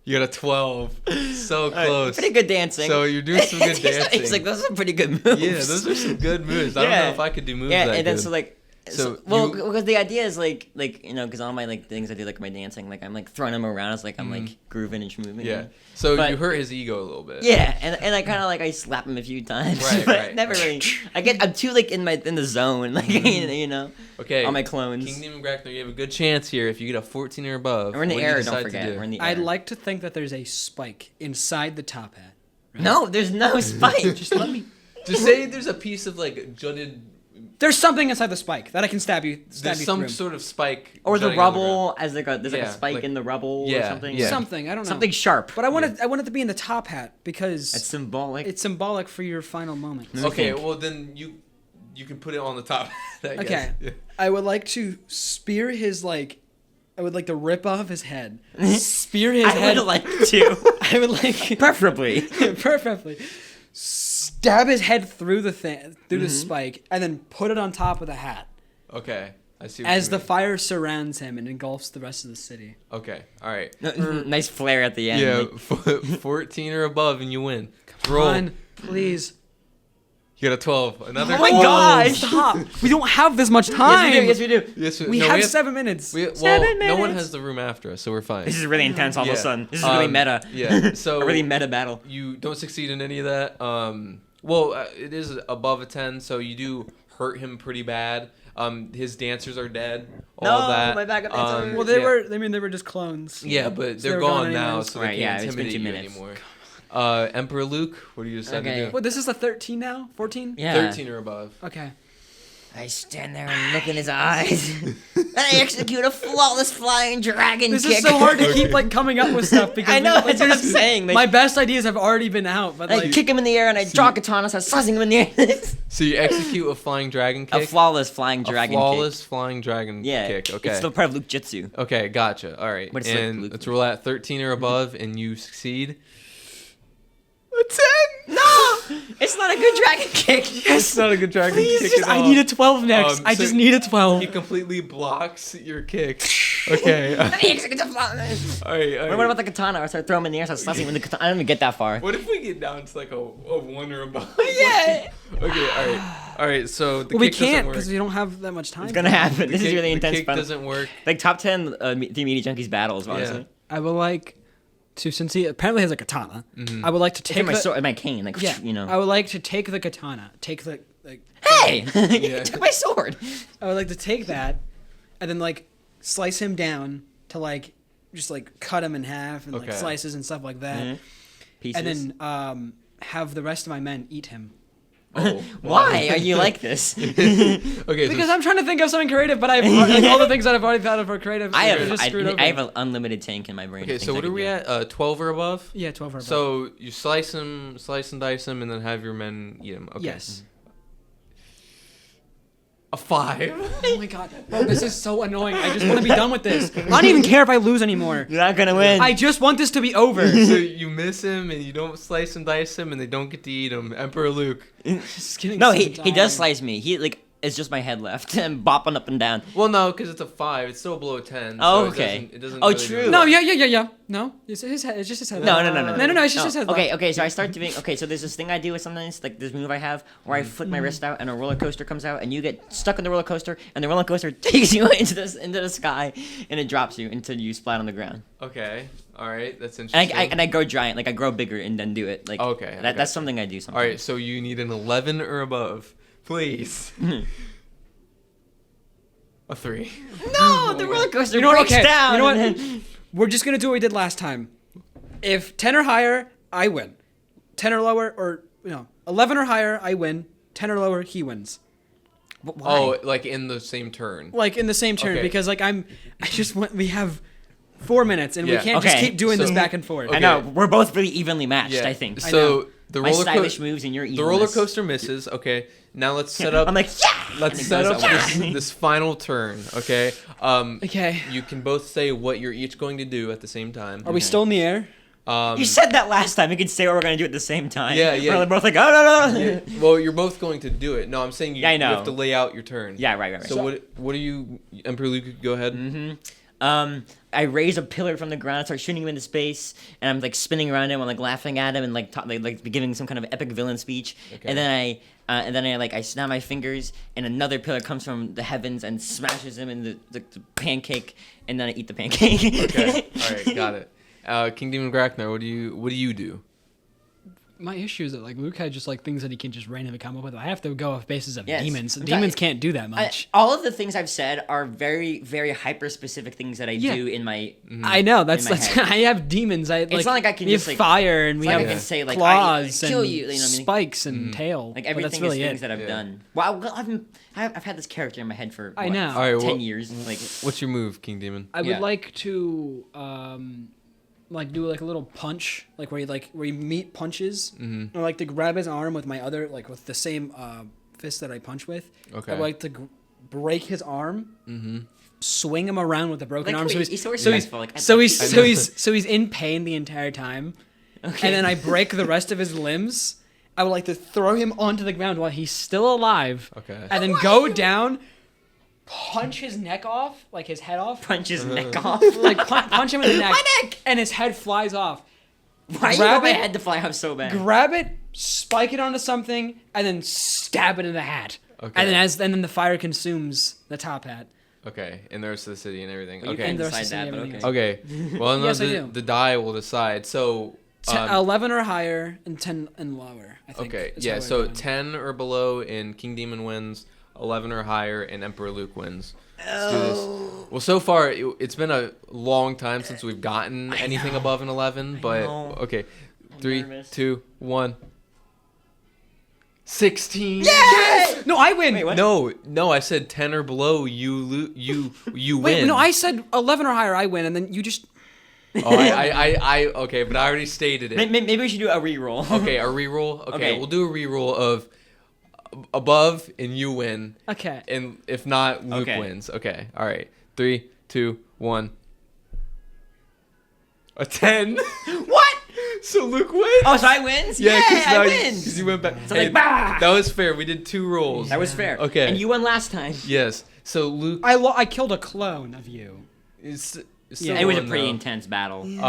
You got a 12. So close. pretty good dancing. So you're doing some good dancing. He's like, those are pretty good moves. Yeah, those are some good moves. I don't know if I could do moves Yeah, that and then good. so like. So well, you- because the idea is like you know, because all my like things I do like my dancing, like I'm like throwing them around. It's like I'm like grooving and schmoving. Yeah. So But- you hurt his ego a little bit. Yeah, and I kind of like I slap him a few times, Right, but right. never really. I'm too like in the zone, like you know. Okay. All my clones. King Demon Grackner, you have a good chance here if you get a 14 or above. We're in the What do you air. decide Don't to forget. do? We're in the air. I'd like to think that there's a spike inside the top hat. No, there's no spike. Just let me. Just say there's a piece of like jutted. There's something inside the spike that I can stab you. There's you some through. sort of spike. Or the jutting on ground. rubble, as like there's like Yeah, a spike like- in the rubble or yeah, something. yeah. Something I don't know. Something sharp. But I want it to be in the top hat because It's symbolic. it's symbolic for your final moment. Okay, think. well then you can put it on the top. I guess. Okay. Yeah. I would like to spear his like. I would like to rip off his head. Spear his I head. would like to, I would like preferably. perfectly stab his head through the Mm-hmm. the spike, and then put it on top of the hat Okay. I see. What as you the mean. fire surrounds him and engulfs the rest of the city. Okay. All right. Nice flare at the end. Yeah. like- 14 or above and you win. Come Roll. on, please. You got a 12. Another. Oh my God. Stop! We don't have this much time. Yes, we do. Yes, We no, have 7 minutes. well, 7 no one minutes. has the room after us, so we're fine. This is really intense all of a Yeah. sudden. This is really meta. Yeah. So A really meta battle. you don't succeed in any of that. Well, it is above a 10, so you do hurt him pretty bad. His dancers are dead. All No, of that. my backup dancers. Well, they yeah. were. I mean, they were just clones. Yeah, but So they're they're gone gone now, anyways. so Right, they yeah, can't it's been intimidate 2 you minutes. anymore. Emperor Luke, what do you decide Okay. to do? Well, this is a 13 now. 14. Yeah. 13 or above. Okay. I stand there and look in his eyes, and I execute a flawless flying dragon This kick. is so hard to keep like coming up with stuff because I know, like, that's what I'm there's- saying. Like, my best ideas have already been out, but I like kick him in the air and I draw a katana, so I slicing him in the air. So you execute a flying dragon A kick? flawless flying A dragon flawless flying dragon kick. Yeah, kick. Okay. it's still part of Luke Jitsu. Okay, gotcha. All right. But it's like and Luke- let's roll at 13 or above, and you succeed. A 10! No, it's not a good dragon kick. It's not a good dragon please, kick just, at all. I need a 12 next. I so just need a 12. He completely blocks your kick. Okay. all And he executes a flawless. right. All right. What about the katana? I start throwing him in the air, so I slice him with the katana. I don't even get that far. What if we get down to like a 1 or above? Yeah. Okay, all right. All right, so the Well, we kick doesn't can't work. because we don't have that much time. It's gonna happen. This is really The intense. kick battle. doesn't work. Like top 10 Team Media Junkies battles, honestly. I would like to, since he apparently has a katana, I would like to Take take my the, sword, my cane, like Yeah, you know. I would like to take the katana. Take the like. Hey, Yeah. you took my sword. I would like to take that, and then like slice him down to like just like cut him in half and like Okay. slices and stuff like that, Mhm. Pieces. and then have the rest of my men eat him. Oh. Why are you like this? Okay, Because so I'm trying to think of something creative, but I've like, all the things that I've already thought of are creative. I are have just screwed over. I have an unlimited tank in my brain. of okay, things so I what could are we do. at? 12 or above? Yeah, 12 or above. So you slice and dice him, and then have your men eat him. Okay. Yes. A 5. Oh my god, bro, this is so annoying. I just want to be done with this. I don't even care if I lose anymore. You're not gonna win. I just want this to be over. So you miss him, and you don't slice and dice him, and they don't get to eat him. Emperor Luke. Just getting no, so he does tired. slice me. He like it's just my head left and bopping up and down. Well, no, because it's a 5. It's still below 10. Oh, so okay. It doesn't Oh, really true. do No, it. yeah. No, it's his head. It's just his head. No, No, it's just his head. Okay. So I start doing. Okay, so there's this thing I do with sometimes, like this move I have, where I flip my wrist out and a roller coaster comes out, and you get stuck in the roller coaster, and the roller coaster takes you into the sky, and it drops you until you splat on the ground. Okay. All right. That's And interesting. I grow giant, like I grow bigger, and then do it. Like Okay, I that's gotcha. something I do All sometimes. right. So you need an 11 or above, please. A 3. No, the roller coaster You know what? breaks Okay. down. You know what? and then- We're just gonna do what we did last time. If 10 or higher, I win. 10 or lower, or 11 or higher, I win. 10 or lower, he wins. Why? Oh, like in the same turn. Like in the same turn, Okay. because like we have 4 minutes and we Yeah. can't just Okay, keep doing this so- back and forth. I know we're both really evenly matched. Yeah. I think. So the My roller stylish coaster. moves and your The evilness. roller coaster misses. Okay, now let's set up. I'm like, yeah. Let's And it set goes up away. this final turn. Okay. Okay. You can both say what you're each going to do at the same time. Are we still in the air? You said that last time. You can say what we're gonna do at the same time. Yeah, yeah. We're both like, oh no. Yeah, well, you're both going to do it. No, I'm saying you, Yeah, I you know. have to lay out your turn. Yeah, right. So what are you, Emperor Luke? Go ahead. I raise a pillar from the ground, start shooting him into space, and I'm like spinning around him, I'm like laughing at him, and like giving some kind of epic villain speech. Okay. And then I snap my fingers, and another pillar comes from the heavens and smashes him in the pancake, and then I eat the pancake. Okay. All right. Got it. King Demon Graknar, what do you do? My issue is that like Luke had just like things that he can just randomly come up with. I have to go off basis of Yes. demons. In Demons fact, can't do that much. All of the things I've said are very, very hyper specific things that I Yeah. do in my. I know that's In my that's. head. I have demons. It's not like I can we just, have like- fire and we like I have can say, like, claws I kill and you, you know what I mean? spikes and tail. Like but everything that's really is things it. that I've Yeah. done. Well, I've had this character in my head for I what, know. All right, 10 well- years. Like What's your move, King Demon? I would Yeah. like to like do like a little punch, like where you meet punches. Mm-hmm. I like to grab his arm with my other with the same fist that I punch with. Okay. I would like to break his arm. Mm-hmm. Swing him around with a broken Like, arm, so wait, he's he's so so he's respectful, like, I so thought- he's I so know. he's in pain the entire time, okay. and then I break the rest of his limbs. I would like to throw him onto the ground while he's still alive, Okay. and then go down, punch his neck off, like his head off, punch his neck off. like punch him in the neck, My neck! and his head flies off. Why you grab want my it, head to fly off so bad? Grab it, spike it onto something, and then stab it in the hat. Okay. And then the fire consumes the top hat. Okay. And the rest of the city and everything. Well, you Okay. can And the rest decide of that, the but okay. Okay. Well, no, Yes, I do. the die will decide. So. 11 or higher and 10 and lower, I think. Okay. is Yeah. how So I go. 10 or below, and King Demon wins. 11 or higher, and Emperor Luke wins. Let's do this. Well, so far it's been a long time since we've gotten anything above an 11, but know. okay. I'm 3, nervous. 2, 1. 16. Yes! No, I win. Wait, what? No, I said 10 or below. You win. Wait, no, I said 11 or higher, I win, and then you just. Oh, I okay, but I already stated it. Maybe we should do a reroll. Okay, a reroll. Okay, Okay. we'll do a reroll of above and you win, Okay. and if not, Luke Okay. wins. Okay, all right. 3, 2, 1. A 10. What? So Luke wins. Oh, so I win? Yeah, I win. because you went back. So like, Hey, bah! that was fair. We did 2 rolls. That was fair. Okay. And you won last time. Yes. So Luke. I killed a clone of you. Is Yeah. It was a won, pretty though. intense battle. Do you Do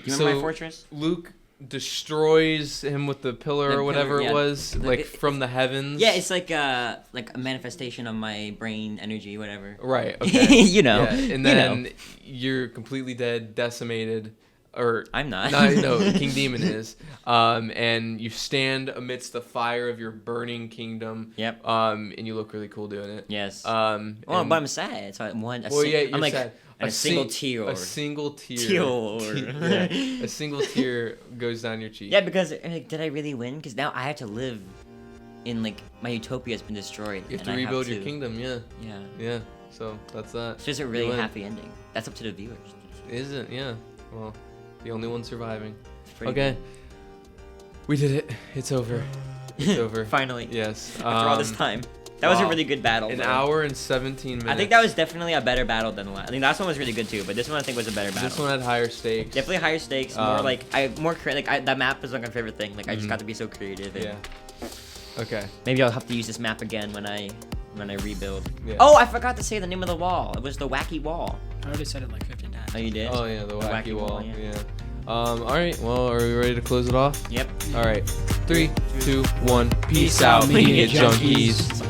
you so remember my fortress? Luke destroys him with the pillar The or whatever pillar, it yeah. was, like It- from the heavens. Yeah, it's like a manifestation of my brain energy, whatever. Right. Okay. You know. Yeah, and You then know. you're completely dead, decimated, or I'm not. No, King Demon is. And you stand amidst the fire of your burning kingdom. Yep. And you look really cool doing it. Yes. Well, Well, but I'm sad. So I won. well, yeah, you're I'm like sad. a single sing- tear. A single tear. Tear. Yeah, a single tear goes down your cheek. Yeah, because like, did I really win? Because now I have to live in like my utopia has been destroyed. You have and to I rebuild your kingdom. Yeah. Yeah. Yeah. So that's that. It's just a You really win. happy ending. That's up to the viewers. Is it? Yeah. Well, the only one surviving. It's pretty Okay. We did it. It's over. It's over. Finally. Yes. After all this time. That was a wow. really good battle. An though. hour and 17 minutes. I think that was definitely a better battle than the last. I think last one was really good too, but this one I think was a better battle. This one had higher stakes. Definitely higher stakes, more Um, that map is like my favorite thing. Like I just Mhm. got to be so creative. And Yeah. Okay. Maybe I'll have to use this map again when I rebuild. Yeah. Oh, I forgot to say the name of the wall. It was the wacky wall. I already said it like 15 times. Oh, you did? Oh yeah, the wacky wall. yeah. Yeah. All right. Well, are we ready to close it off? Yep. All right. 3, 2, 1. Peace out, media junkies.